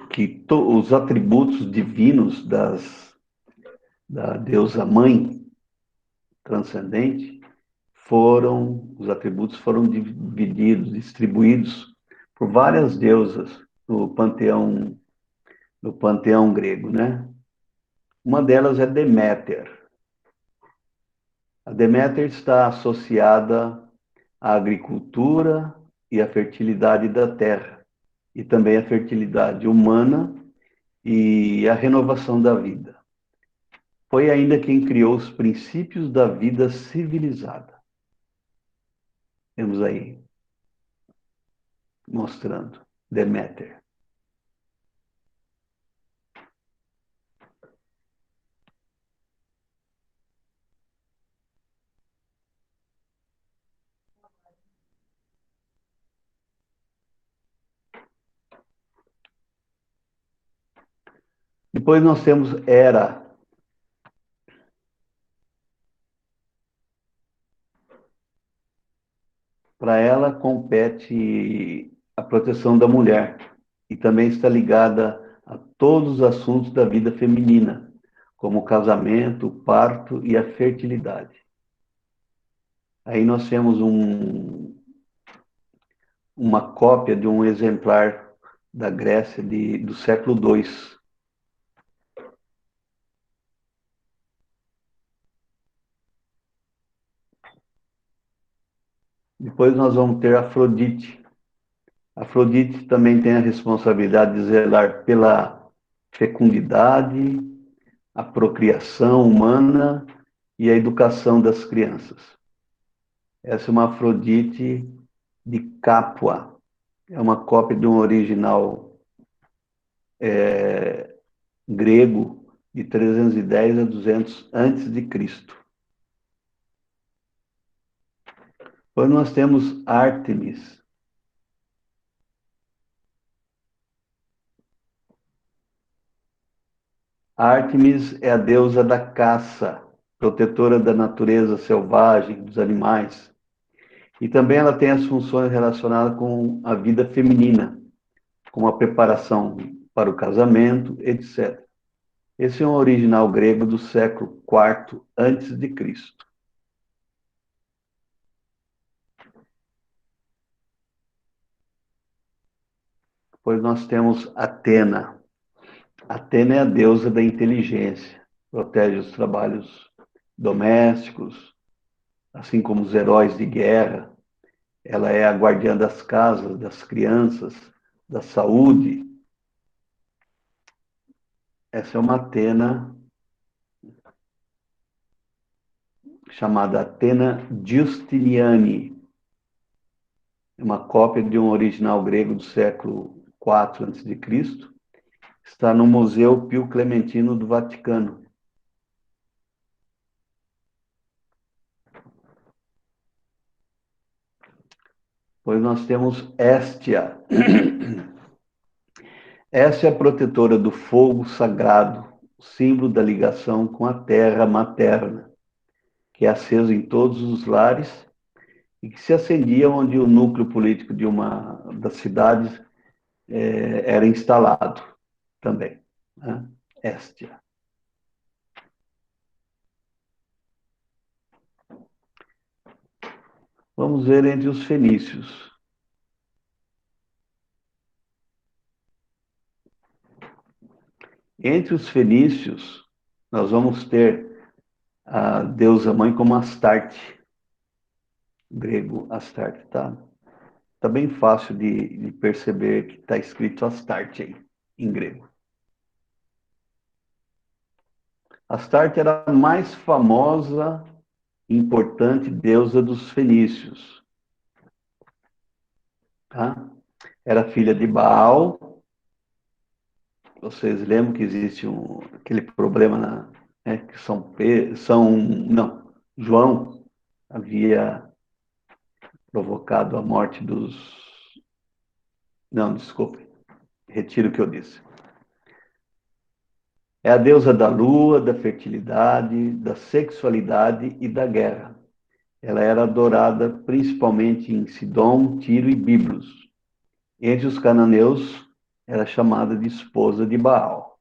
os atributos divinos da deusa mãe transcendente os atributos foram divididos, distribuídos por várias deusas no panteão grego, né? Uma delas é Deméter. A Deméter está associada à agricultura e à fertilidade da terra, e também à fertilidade humana e à renovação da vida. Foi ainda quem criou os princípios da vida civilizada. Temos aí mostrando Deméter. Depois nós temos Hera. Para ela compete a proteção da mulher e também está ligada a todos os assuntos da vida feminina, como o casamento, o parto e a fertilidade. Aí nós temos uma cópia de um exemplar da Grécia do século II. Depois nós vamos ter Afrodite. Afrodite também tem a responsabilidade de zelar pela fecundidade, a procriação humana e a educação das crianças. Essa é uma Afrodite de Capua. É uma cópia de um original grego de 310 a 200 antes de Cristo. Depois nós temos Ártemis. Ártemis é a deusa da caça, protetora da natureza selvagem, dos animais. E também ela tem as funções relacionadas com a vida feminina, como a preparação para o casamento, etc. Esse é um original grego do século IV antes de Cristo. Depois nós temos Atena. Atena é a deusa da inteligência, protege os trabalhos domésticos, assim como os heróis de guerra. Ela é a guardiã das casas, das crianças, da saúde. Essa é uma Atena chamada Atena Justiniani. É uma cópia de um original grego do século IV a.C. Está no Museu Pio Clementino do Vaticano. Pois nós temos Héstia. Essa é a protetora do fogo sagrado, símbolo da ligação com a terra materna, que é aceso em todos os lares e que se acendia onde o núcleo político de uma das cidades era instalado também. Né? Héstia. Vamos ver entre os fenícios. Entre os fenícios, nós vamos ter a deusa mãe como Astarte, grego Astarte, tá? Tá bem fácil de perceber que está escrito Astarte aí, em grego. Astarte era a mais famosa e importante deusa dos fenícios, tá? Era filha de Baal. Vocês lembram que existe aquele problema que João havia provocado a morte dos... Não, desculpe, retiro o que eu disse. É a deusa da lua, da fertilidade, da sexualidade e da guerra. Ela era adorada principalmente em Sidom, Tiro e Biblos. Entre os cananeus, era chamada de esposa de Baal.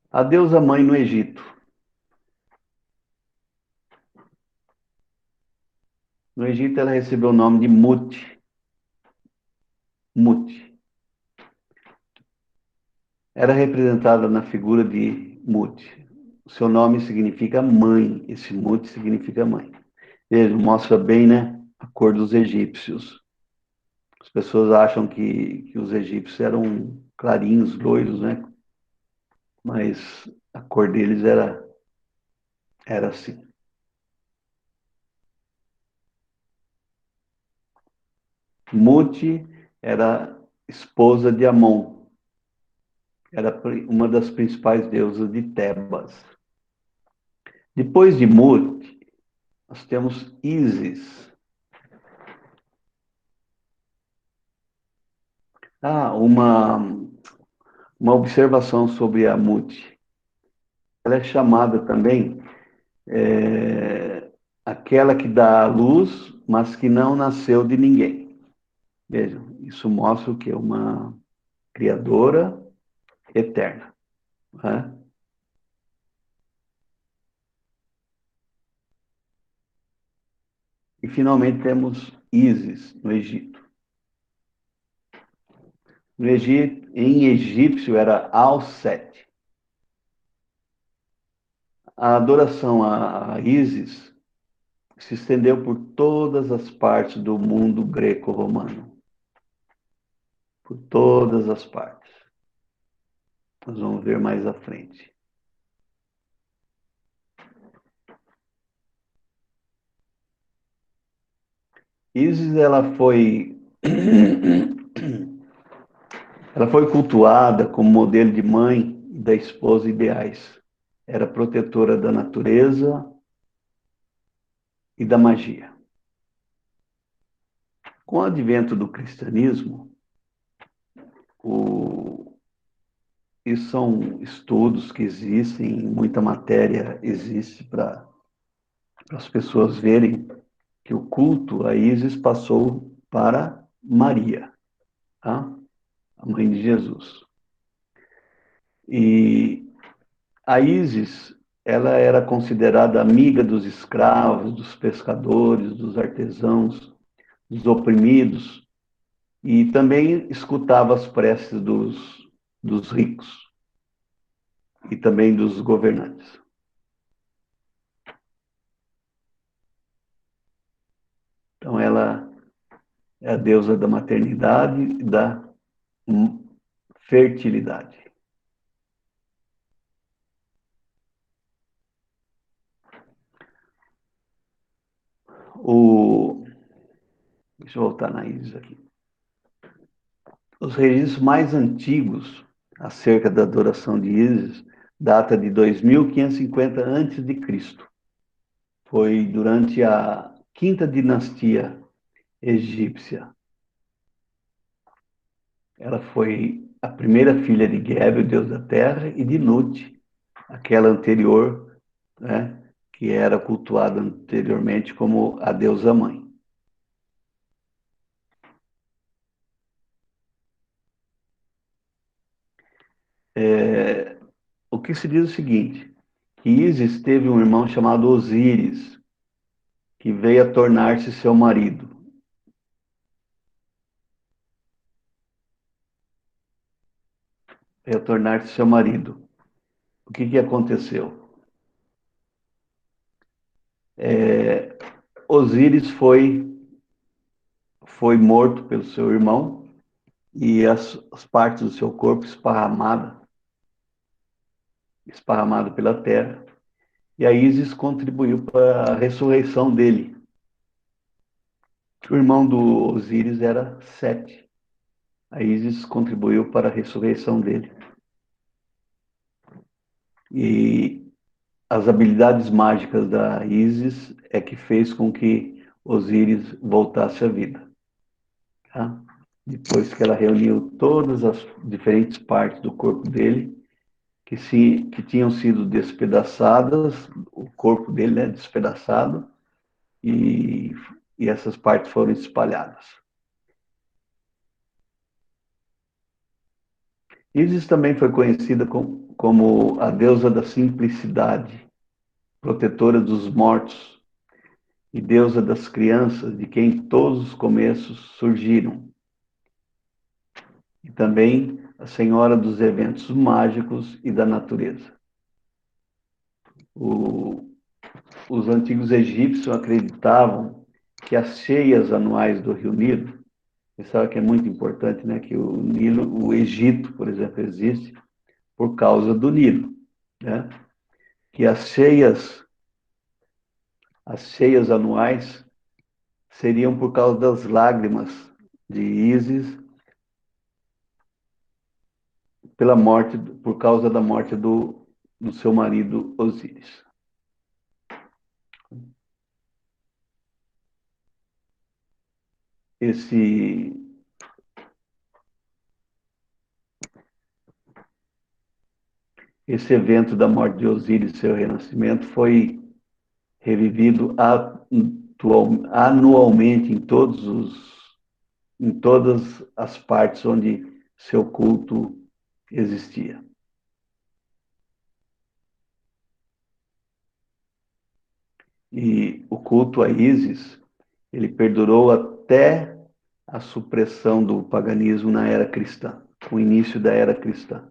A deusa mãe no Egito. No Egito, ela recebeu o nome de Mut. Mut. Era representada na figura de Mut. O seu nome significa mãe. Esse Mut significa mãe. Veja, mostra bem, né, a cor dos egípcios. As pessoas acham que os egípcios eram clarinhos, loiros, né? Mas a cor deles era assim. Mut era esposa de Amon. Era uma das principais deusas de Tebas. Depois de Mut, nós temos Ísis. Uma observação sobre a Mut. Ela é chamada também aquela que dá a luz, mas que não nasceu de ninguém. Vejam, isso mostra o que é uma criadora eterna. Né? E finalmente temos Ísis, no Egito. No Egito, em egípcio era Al-Set. A adoração a Ísis se estendeu por todas as partes do mundo greco-romano. Por todas as partes. Nós vamos ver mais à frente. Ísis, ela foi cultuada como modelo de mãe e da esposa ideais. Era protetora da natureza e da magia. Com o advento do cristianismo, isso são estudos que existem, muita matéria existe para as pessoas verem que o culto a Ísis passou para Maria, tá? A mãe de Jesus. E a Ísis, ela era considerada amiga dos escravos, dos pescadores, dos artesãos, dos oprimidos, e também escutava as preces dos ricos e também dos governantes. Então, ela é a deusa da maternidade e da fertilidade. Deixa eu voltar na Ísis aqui. Os registros mais antigos acerca da adoração de Ísis data de 2550 a.C. Foi durante a quinta dinastia egípcia. Ela foi a primeira filha de Geb, o deus da terra, e de Nut, aquela anterior, né, que era cultuada anteriormente como a deusa mãe. O que se diz é o seguinte, que Ísis teve um irmão chamado Osíris, que veio a tornar-se seu marido. Veio a tornar-se seu marido. O que aconteceu? Osíris foi morto pelo seu irmão e as partes do seu corpo esparramado pela terra. E a Ísis contribuiu para a ressurreição dele. O irmão do Osíris era Sete. A Ísis contribuiu para a ressurreição dele. E as habilidades mágicas da Ísis é que fez com que Osíris voltasse à vida. Tá? Depois que ela reuniu todas as diferentes partes do corpo dele, que tinham sido despedaçadas, o corpo dele, né, despedaçado, e essas partes foram espalhadas. Ísis também foi conhecida como a deusa da simplicidade, protetora dos mortos e deusa das crianças, de quem todos os começos surgiram. E também a senhora dos eventos mágicos e da natureza. Os antigos egípcios acreditavam que as cheias anuais do Rio Nilo, você sabe que é muito importante, né, que o Nilo, o Egito, por exemplo, existe por causa do Nilo, né? Que as cheias anuais seriam por causa das lágrimas de Ísis por causa da morte do seu marido Osíris. Esse evento da morte de Osíris e seu renascimento foi revivido anualmente em todas as partes onde seu culto existia. E o culto a Ísis ele perdurou até a supressão do paganismo na era cristã, o início da era cristã.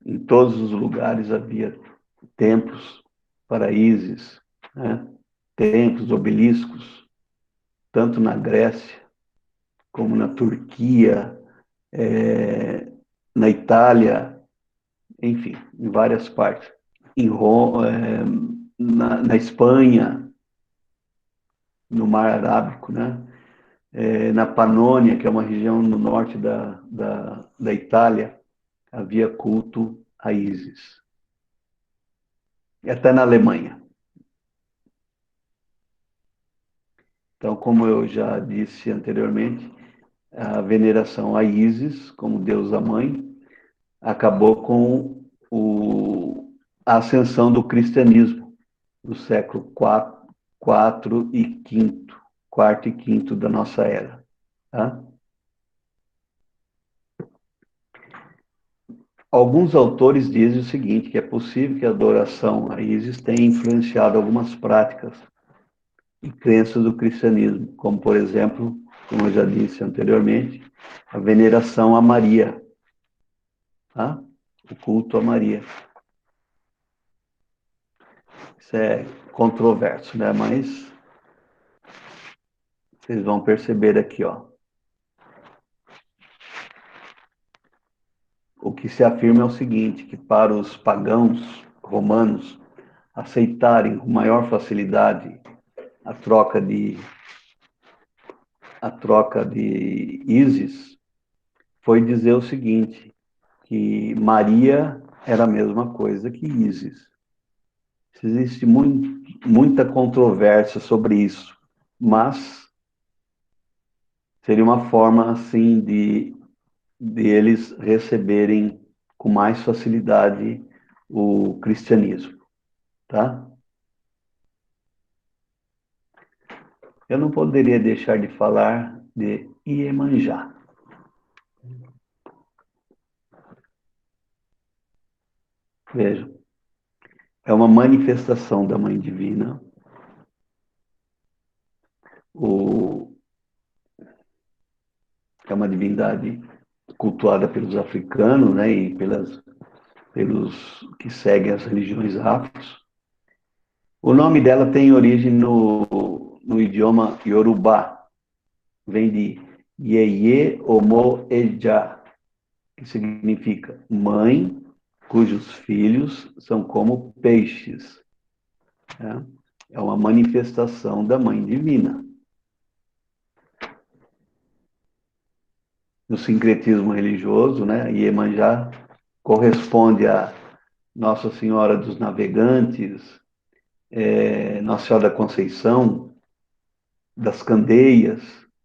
Em todos os lugares havia templos para Ísis, né? Templos, obeliscos, tanto na Grécia como na Turquia, na Itália, enfim, em várias partes. Em Roma, na Espanha, no Mar Arábico, né? Na Panônia, que é uma região no norte da Itália, havia culto a Ísis. E até na Alemanha. Então, como eu já disse anteriormente, a veneração a Ísis, como deusa mãe, acabou com a ascensão do cristianismo no século IV e V, quarto e quinto da nossa era. Tá? Alguns autores dizem o seguinte, que é possível que a adoração a Ísis tenha influenciado algumas práticas e crenças do cristianismo, como, por exemplo, como eu já disse anteriormente, a veneração a Maria, tá? O culto a Maria. Isso é controverso, né? Mas vocês vão perceber aqui, ó. O que se afirma é o seguinte, que para os pagãos romanos aceitarem com maior facilidade a troca de Ísis, foi dizer o seguinte, que Maria era a mesma coisa que Ísis. Existe muita controvérsia sobre isso, mas seria uma forma, assim, de eles receberem com mais facilidade o cristianismo, tá? Eu não poderia deixar de falar de Iemanjá. Veja, é uma manifestação da Mãe Divina. É uma divindade cultuada pelos africanos, né, e pelos que seguem as religiões afros. O nome dela tem origem no idioma Yorubá, vem de Yeye Omo Eja, que significa mãe cujos filhos são como peixes. Né? É uma manifestação da Mãe Divina. No sincretismo religioso, né, Iemanjá corresponde a Nossa Senhora dos Navegantes, Nossa Senhora da Conceição, das Candeias,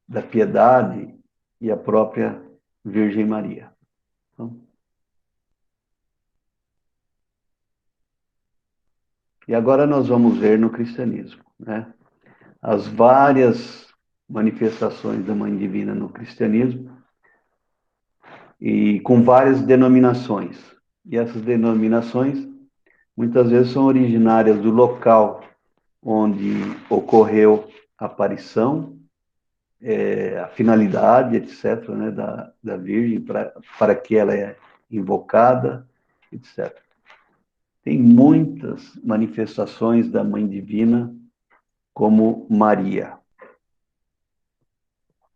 da Piedade e a própria Virgem Maria. Então, e agora nós vamos ver no cristianismo, né, as várias manifestações da Mãe Divina no cristianismo e com várias denominações. E essas denominações muitas vezes são originárias do local onde ocorreu a aparição, a finalidade, etc., né, da Virgem, para que ela é invocada, etc. Tem muitas manifestações da Mãe Divina como Maria.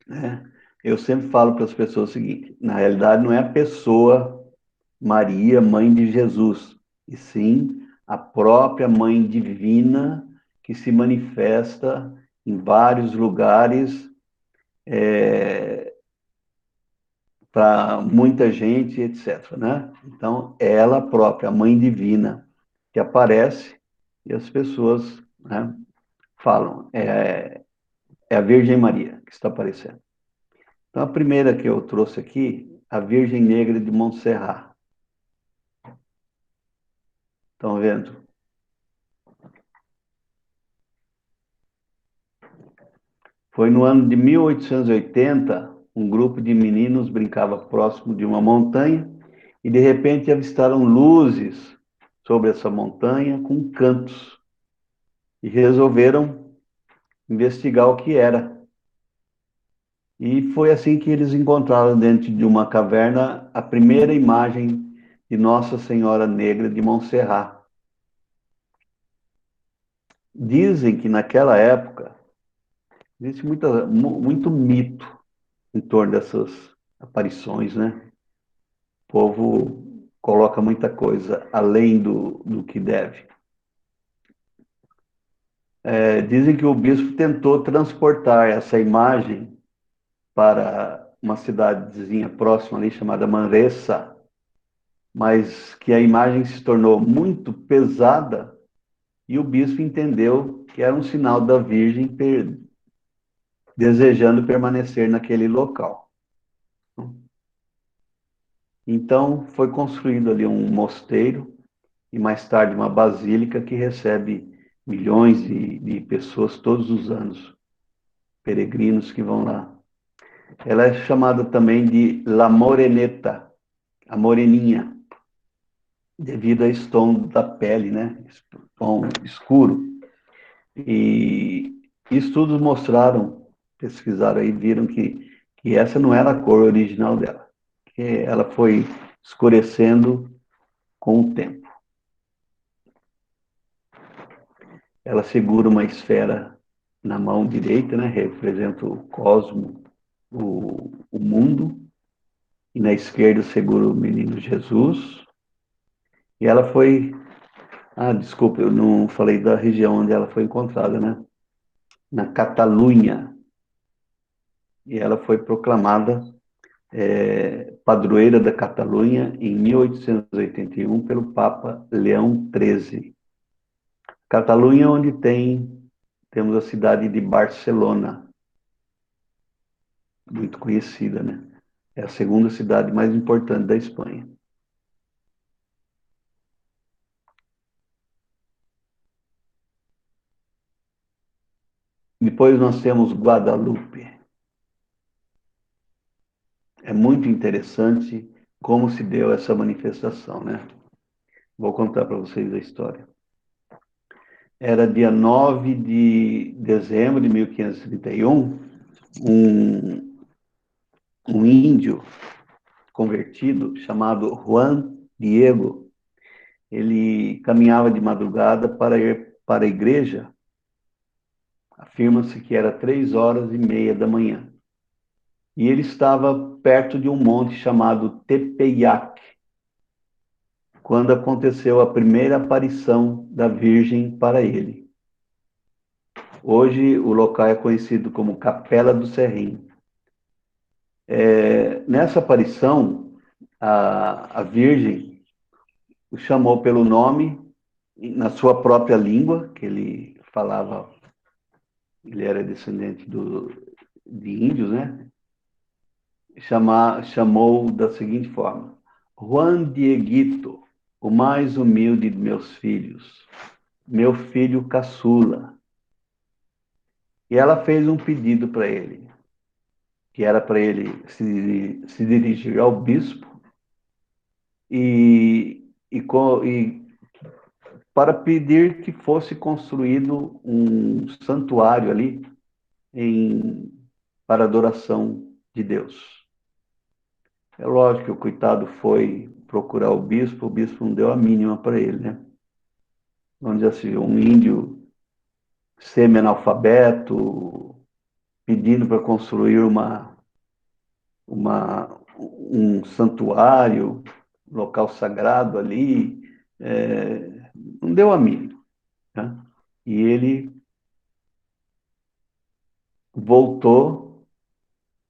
Né? Eu sempre falo para as pessoas o seguinte, na realidade não é a pessoa Maria, mãe de Jesus, e sim a própria Mãe Divina que se manifesta em vários lugares para muita gente, etc. Né? Então, ela própria, a Mãe Divina, que aparece e as pessoas, né, falam, é a Virgem Maria que está aparecendo. Então, a primeira que eu trouxe aqui, a Virgem Negra de Montserrat. Estão vendo? Foi no ano de 1880, um grupo de meninos brincava próximo de uma montanha e de repente avistaram luzes sobre essa montanha com cantos e resolveram investigar o que era. E foi assim que eles encontraram dentro de uma caverna a primeira imagem de Nossa Senhora Negra de Montserrat. Dizem que naquela época existe muito mito em torno dessas aparições, né? O povo coloca muita coisa além do que deve. Dizem que o bispo tentou transportar essa imagem para uma cidadezinha próxima ali chamada Manresa, mas que a imagem se tornou muito pesada e o bispo entendeu que era um sinal da Virgem desejando permanecer naquele local. Então, foi construído ali um mosteiro e mais tarde uma basílica que recebe milhões de pessoas todos os anos, peregrinos que vão lá. Ela é chamada também de La Moreneta, a moreninha, devido a esse tom da pele, né? Esse tom escuro. E estudos mostraram, pesquisaram aí, viram que essa não era a cor original dela, que ela foi escurecendo com o tempo. Ela segura uma esfera na mão direita, né? Representa o cosmo, o mundo, e na esquerda segura o menino Jesus. E ela foi... desculpa, eu não falei da região onde ela foi encontrada, né? Na Catalunha. E ela foi proclamada padroeira da Catalunha em 1881 pelo Papa Leão XIII. Catalunha é onde temos a cidade de Barcelona, muito conhecida, né? É a segunda cidade mais importante da Espanha. Depois nós temos Guadalupe. É muito interessante como se deu essa manifestação, né? Vou contar para vocês a história. Era dia 9 de dezembro de 1531, um índio convertido chamado Juan Diego, ele caminhava de madrugada para ir para a igreja. Afirma-se que era 3h30 da manhã. E ele estava perto de um monte chamado Tepeyac, quando aconteceu a primeira aparição da Virgem para ele. Hoje o local é conhecido como Capela do Serrim. Nessa aparição, a Virgem o chamou pelo nome na sua própria língua, que ele falava, ele era descendente de índios, né? Chamou da seguinte forma: Juan Dieguito, o mais humilde de meus filhos, meu filho caçula. E ela fez um pedido para ele, que era para ele se dirigir ao bispo e para pedir que fosse construído um santuário ali para adoração de Deus. É lógico que o coitado foi procurar o bispo não deu a mínima para ele, né? Vamos dizer assim, um índio semi-analfabeto pedindo para construir um santuário, um local sagrado ali, não deu a mínima, né? E ele voltou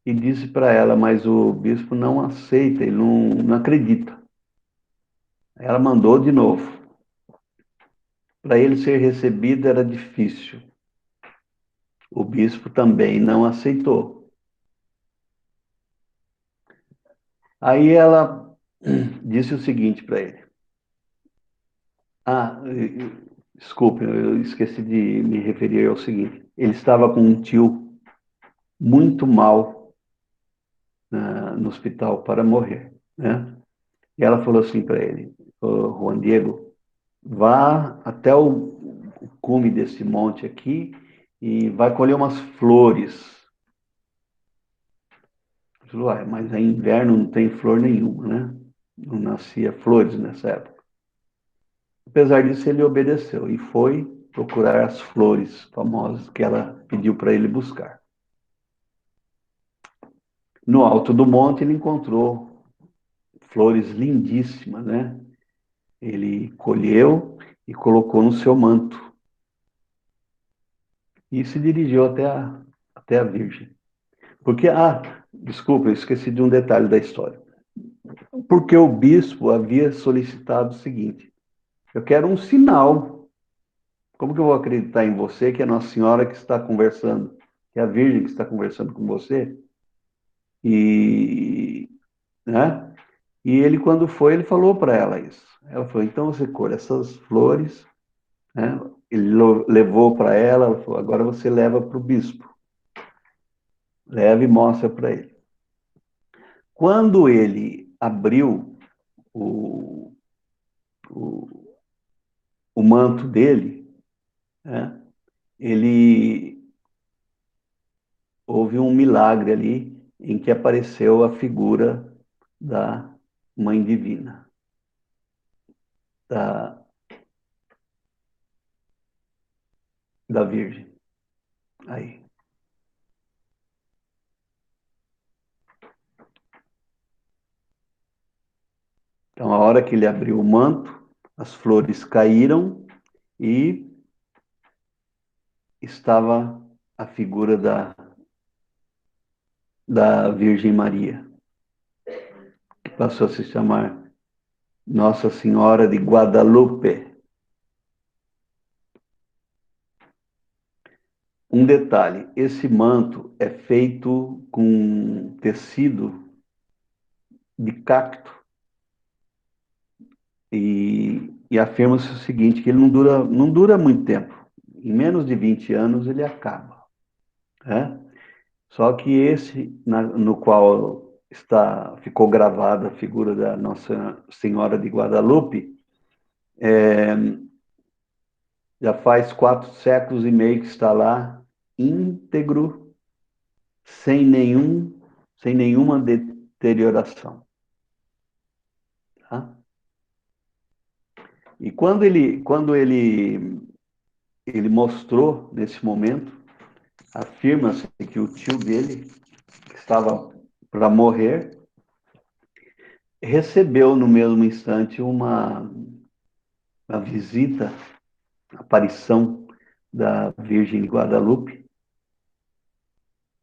e disse para ela, mas o bispo não aceita, ele não acredita. Ela mandou de novo. Para ele ser recebido era difícil. O bispo também não aceitou. Aí ela disse o seguinte para ele. Desculpe, eu esqueci de me referir ao seguinte. Ele estava com um tio muito mal no hospital para morrer, né? E ela falou assim para ele, Juan Diego, vá até o cume desse monte aqui e vai colher umas flores. Ele falou, mas é inverno, não tem flor nenhuma, né? Não nascia flores nessa época. Apesar disso, ele obedeceu e foi procurar as flores famosas que ela pediu para ele buscar. No alto do monte, ele encontrou flores lindíssimas, né? Ele colheu e colocou no seu manto. E se dirigiu até a Virgem. Porque, desculpa, eu esqueci de um detalhe da história. Porque o bispo havia solicitado o seguinte: eu quero um sinal. Como que eu vou acreditar em você, que é a Nossa Senhora que está conversando, que é a Virgem que está conversando com você? E, né? E ele, quando foi, ele falou para ela isso. Ela falou, então você colhe essas flores, né? Ele levou para ela falou, agora você leva para o bispo. Leva e mostra para ele. Quando ele abriu o, o, o manto dele, né? Ele houve um milagre ali em que apareceu a figura da Mãe Divina, da, da Virgem. Aí. Então, a hora que ele abriu o manto, as flores caíram e estava a figura da Virgem Maria, que passou a se chamar Nossa Senhora de Guadalupe. Um detalhe, esse manto é feito com tecido de cacto e afirma-se o seguinte, que ele não dura muito tempo. Em menos de 20 anos ele acaba, né? Só que esse, no qual ficou gravada a figura da Nossa Senhora de Guadalupe, já faz 4 séculos e meio que está lá, íntegro, sem nenhuma deterioração. Tá? E ele mostrou, nesse momento, afirma-se que o tio dele, que estava para morrer, recebeu no mesmo instante uma visita, aparição da Virgem de Guadalupe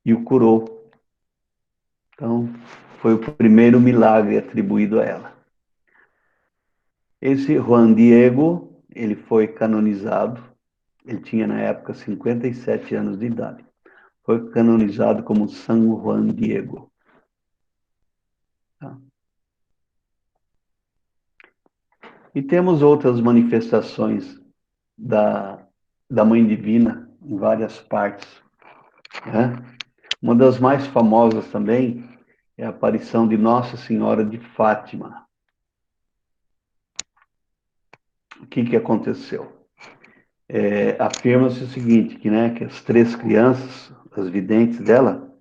e o curou. Então, foi o primeiro milagre atribuído a ela. Esse Juan Diego, ele foi canonizado, ele tinha na época 57 anos de idade. Foi canonizado como São Juan Diego. Tá? E temos outras manifestações da Mãe Divina em várias partes, né? Uma das mais famosas também é a aparição de Nossa Senhora de Fátima. O que aconteceu? Afirma-se o seguinte, que as 3 crianças, as videntes dela,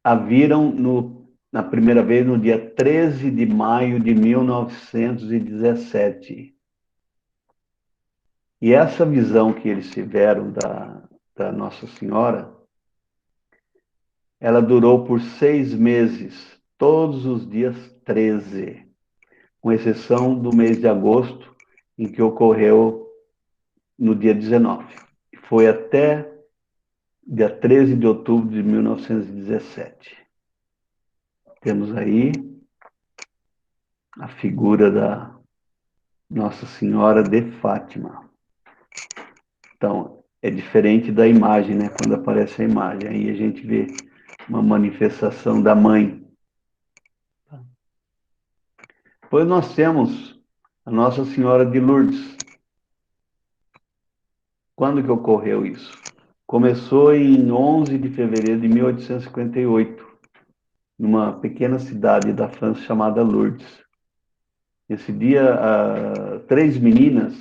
a viram na primeira vez no dia 13 de maio de 1917. E essa visão que eles tiveram da Nossa Senhora, ela durou por 6 meses, todos os dias 13, com exceção do mês de agosto, em que ocorreu no dia 19. Foi até dia 13 de outubro de 1917. Temos aí a figura da Nossa Senhora de Fátima. Então, é diferente da imagem, né? Quando aparece a imagem, aí a gente vê uma manifestação da mãe. Depois nós temos a Nossa Senhora de Lourdes. Quando que ocorreu isso? Começou em 11 de fevereiro de 1858, numa pequena cidade da França chamada Lourdes. Esse dia, três meninas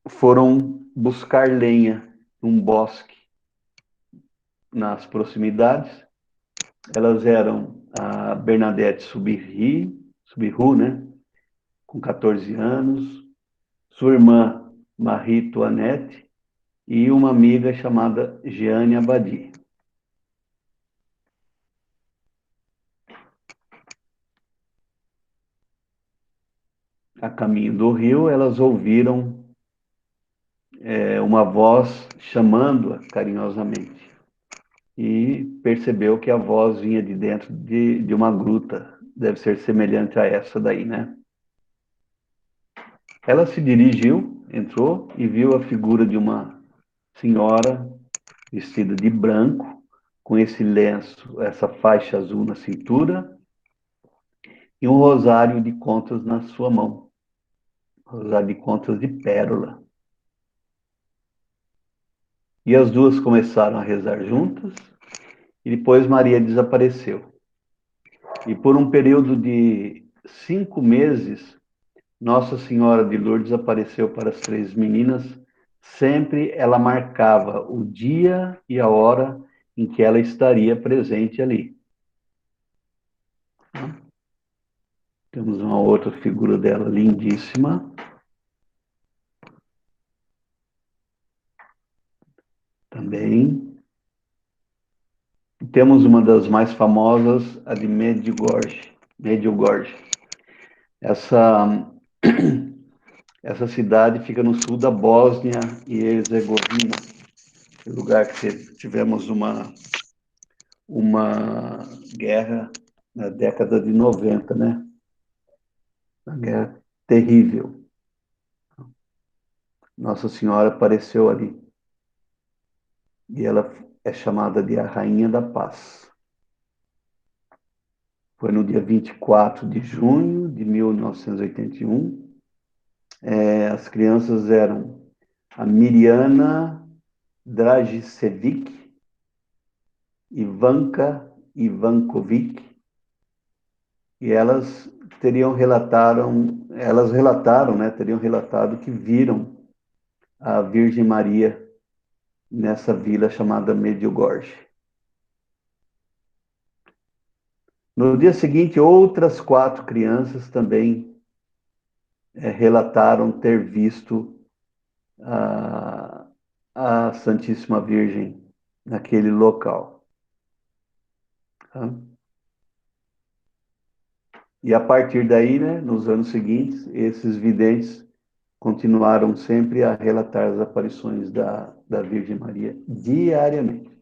foram buscar lenha num bosque nas proximidades. Elas eram a Bernadette Subiru, né, com 14 anos, sua irmã Marie Toinette e uma amiga chamada Jeanne Abadi. A caminho do rio, elas ouviram uma voz chamando-a carinhosamente e percebeu que a voz vinha de dentro de uma gruta, deve ser semelhante a essa daí, né? Ela se dirigiu, entrou e viu a figura de uma senhora vestida de branco, com esse lenço, essa faixa azul na cintura e um rosário de contas na sua mão. Rosário de contas de pérola. E as duas começaram a rezar juntas e depois Maria desapareceu. E por um período de 5 meses, Nossa Senhora de Lourdes apareceu para as três meninas. Sempre ela marcava o dia e a hora em que ela estaria presente ali. Temos uma outra figura dela lindíssima. Também. Temos uma das mais famosas, a de Medjugorje. Essa, essa cidade fica no sul da Bósnia e Herzegovina, lugar que tivemos uma guerra na década de 90, né? Uma guerra terrível. Nossa Senhora apareceu ali. E ela é chamada de a Rainha da Paz. Foi no dia 24 de junho de 1981. As crianças eram a Miriana Dragicevic, Ivanka Ivankovic, e elas relataram, né, teriam relatado que viram a Virgem Maria nessa vila chamada Medjugorje. No dia seguinte, outras 4 crianças também relataram ter visto a Santíssima Virgem naquele local. Tá? E a partir daí, né, nos anos seguintes, esses videntes continuaram sempre a relatar as aparições da Virgem Maria diariamente.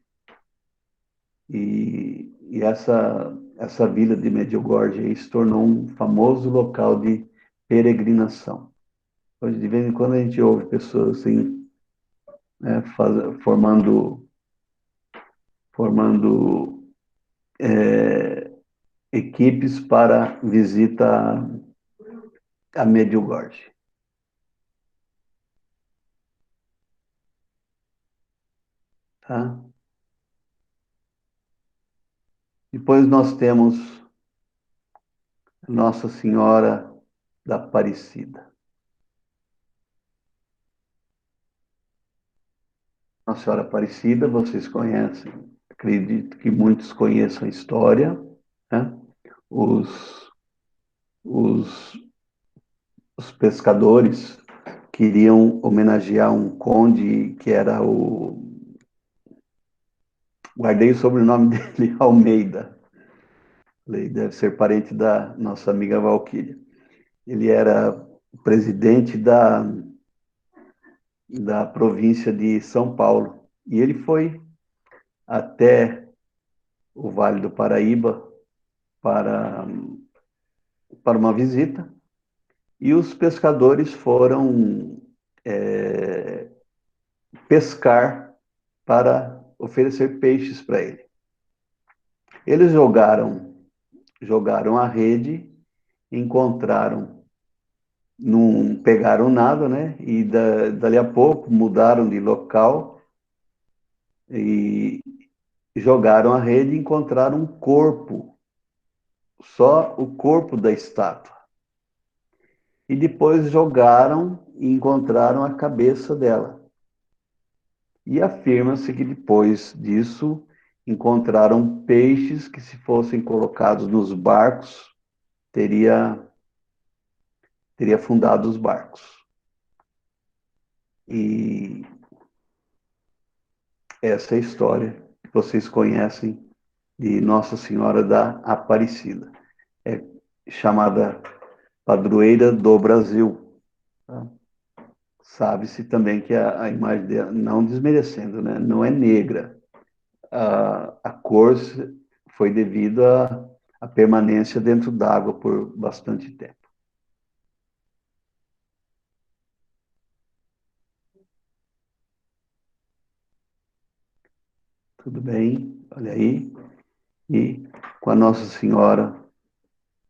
E essa vila de Medjugorje aí se tornou um famoso local de peregrinação. Hoje, de vez em quando, a gente ouve pessoas assim, né, formando equipes para visita a Medjugorje. Tá? Depois nós temos Nossa Senhora da Aparecida. Nossa Senhora Aparecida, vocês conhecem, acredito que muitos conheçam a história, né? Os, os, os pescadores queriam homenagear um conde que era guardei o sobrenome dele, Almeida. Deve ser parente da nossa amiga Valquíria. Ele era presidente da província de São Paulo. E ele foi até o Vale do Paraíba para, para uma visita. E os pescadores foram pescar para oferecer peixes para ele. Eles jogaram a rede, encontraram não pegaram nada, né? E dali a pouco mudaram de local e jogaram a rede e encontraram um corpo, só o corpo da estátua. E depois jogaram e encontraram a cabeça dela. E afirma-se que depois disso encontraram peixes que, se fossem colocados nos barcos, teria afundado os barcos. E essa é a história que vocês conhecem de Nossa Senhora da Aparecida. É chamada padroeira do Brasil. Tá? Sabe-se também que a imagem dela, não desmerecendo, né? Não é negra. A cor foi devido à permanência dentro d'água por bastante tempo. Tudo bem? Olha aí. E com a Nossa Senhora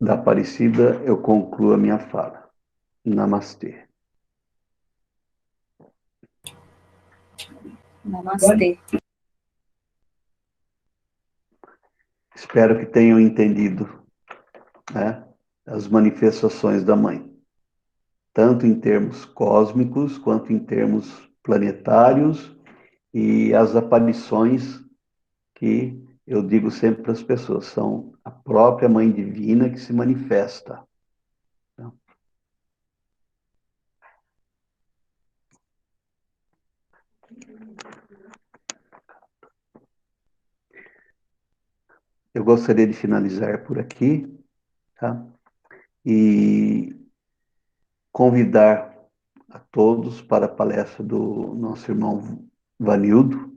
da Aparecida, eu concluo a minha fala. Namastê. Namastê. Espero que tenham entendido, né, as manifestações da Mãe, tanto em termos cósmicos quanto em termos planetários e as aparições que eu digo sempre para as pessoas, são a própria Mãe Divina que se manifesta. Eu gostaria de finalizar por aqui, tá? E convidar a todos para a palestra do nosso irmão Vanildo,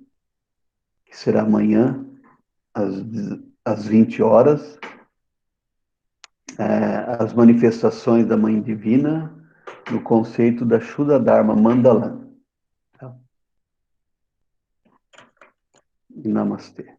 que será amanhã, às, às 20 horas, as manifestações da Mãe Divina no conceito da Shuddha Dharma Mandala. Tá? Namastê.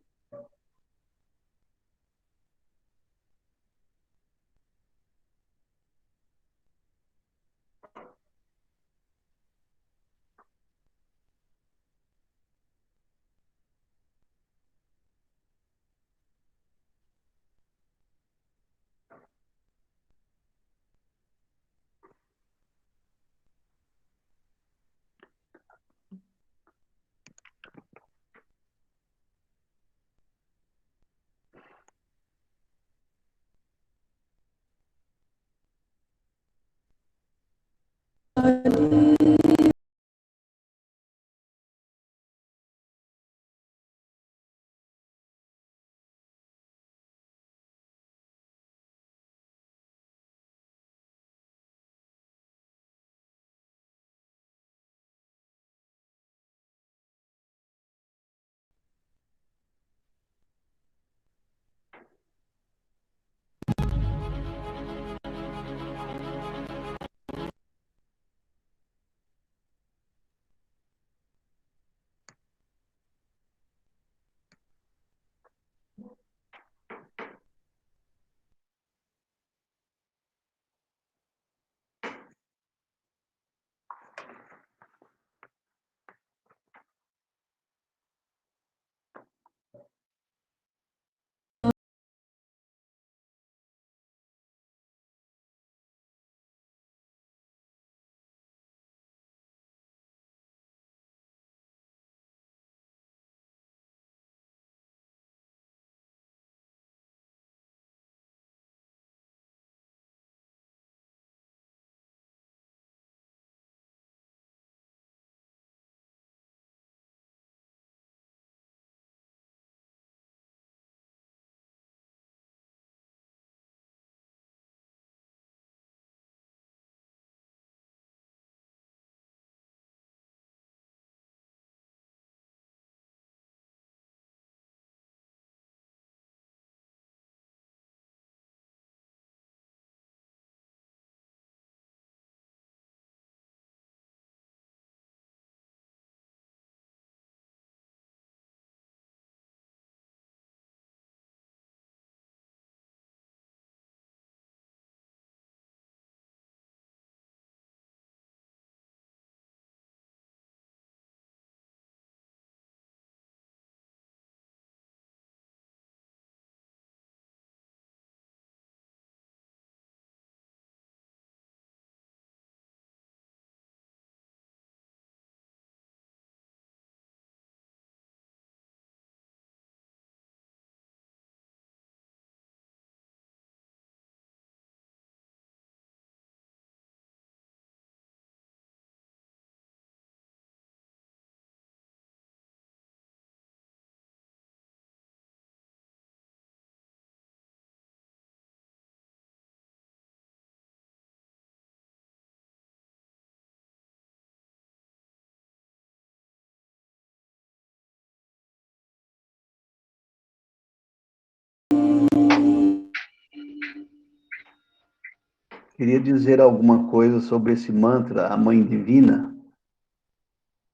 queria dizer alguma coisa sobre esse mantra, a Mãe Divina,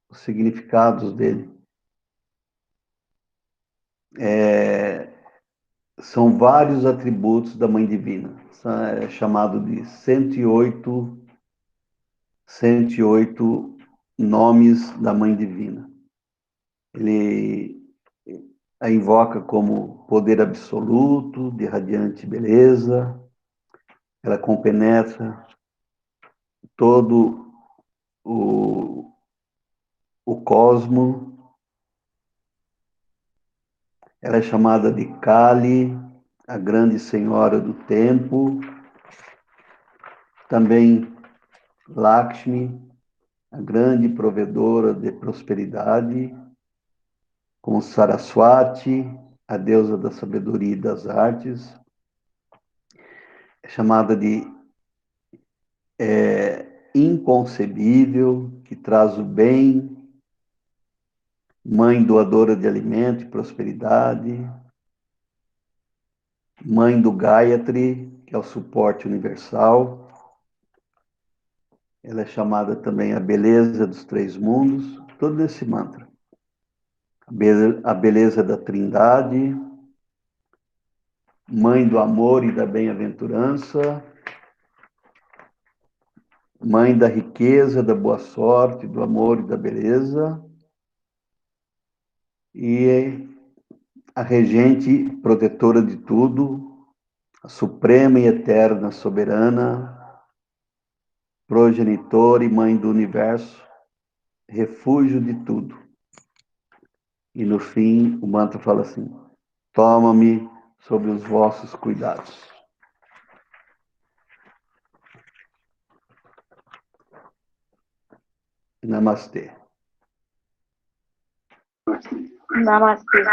os significados dele. São vários atributos da Mãe Divina. É chamado de 108 nomes da Mãe Divina. Ele a invoca como poder absoluto, de radiante beleza. Ela compenetra todo o cosmo. Ela é chamada de Kali, a grande senhora do tempo. Também Lakshmi, a grande provedora de prosperidade, como Saraswati, a deusa da sabedoria e das artes. É chamada de inconcebível, que traz o bem, mãe doadora de alimento e prosperidade, mãe do Gayatri, que é o suporte universal. Ela é chamada também a beleza dos três mundos, todo esse mantra. A beleza da Trindade, mãe do amor e da bem-aventurança, mãe da riqueza, da boa sorte, do amor e da beleza, e a regente protetora de tudo, a suprema e eterna soberana, progenitora e mãe do universo, refúgio de tudo. E no fim, o mantra fala assim: toma-me sob os vossos cuidados. Namastê. Namastê.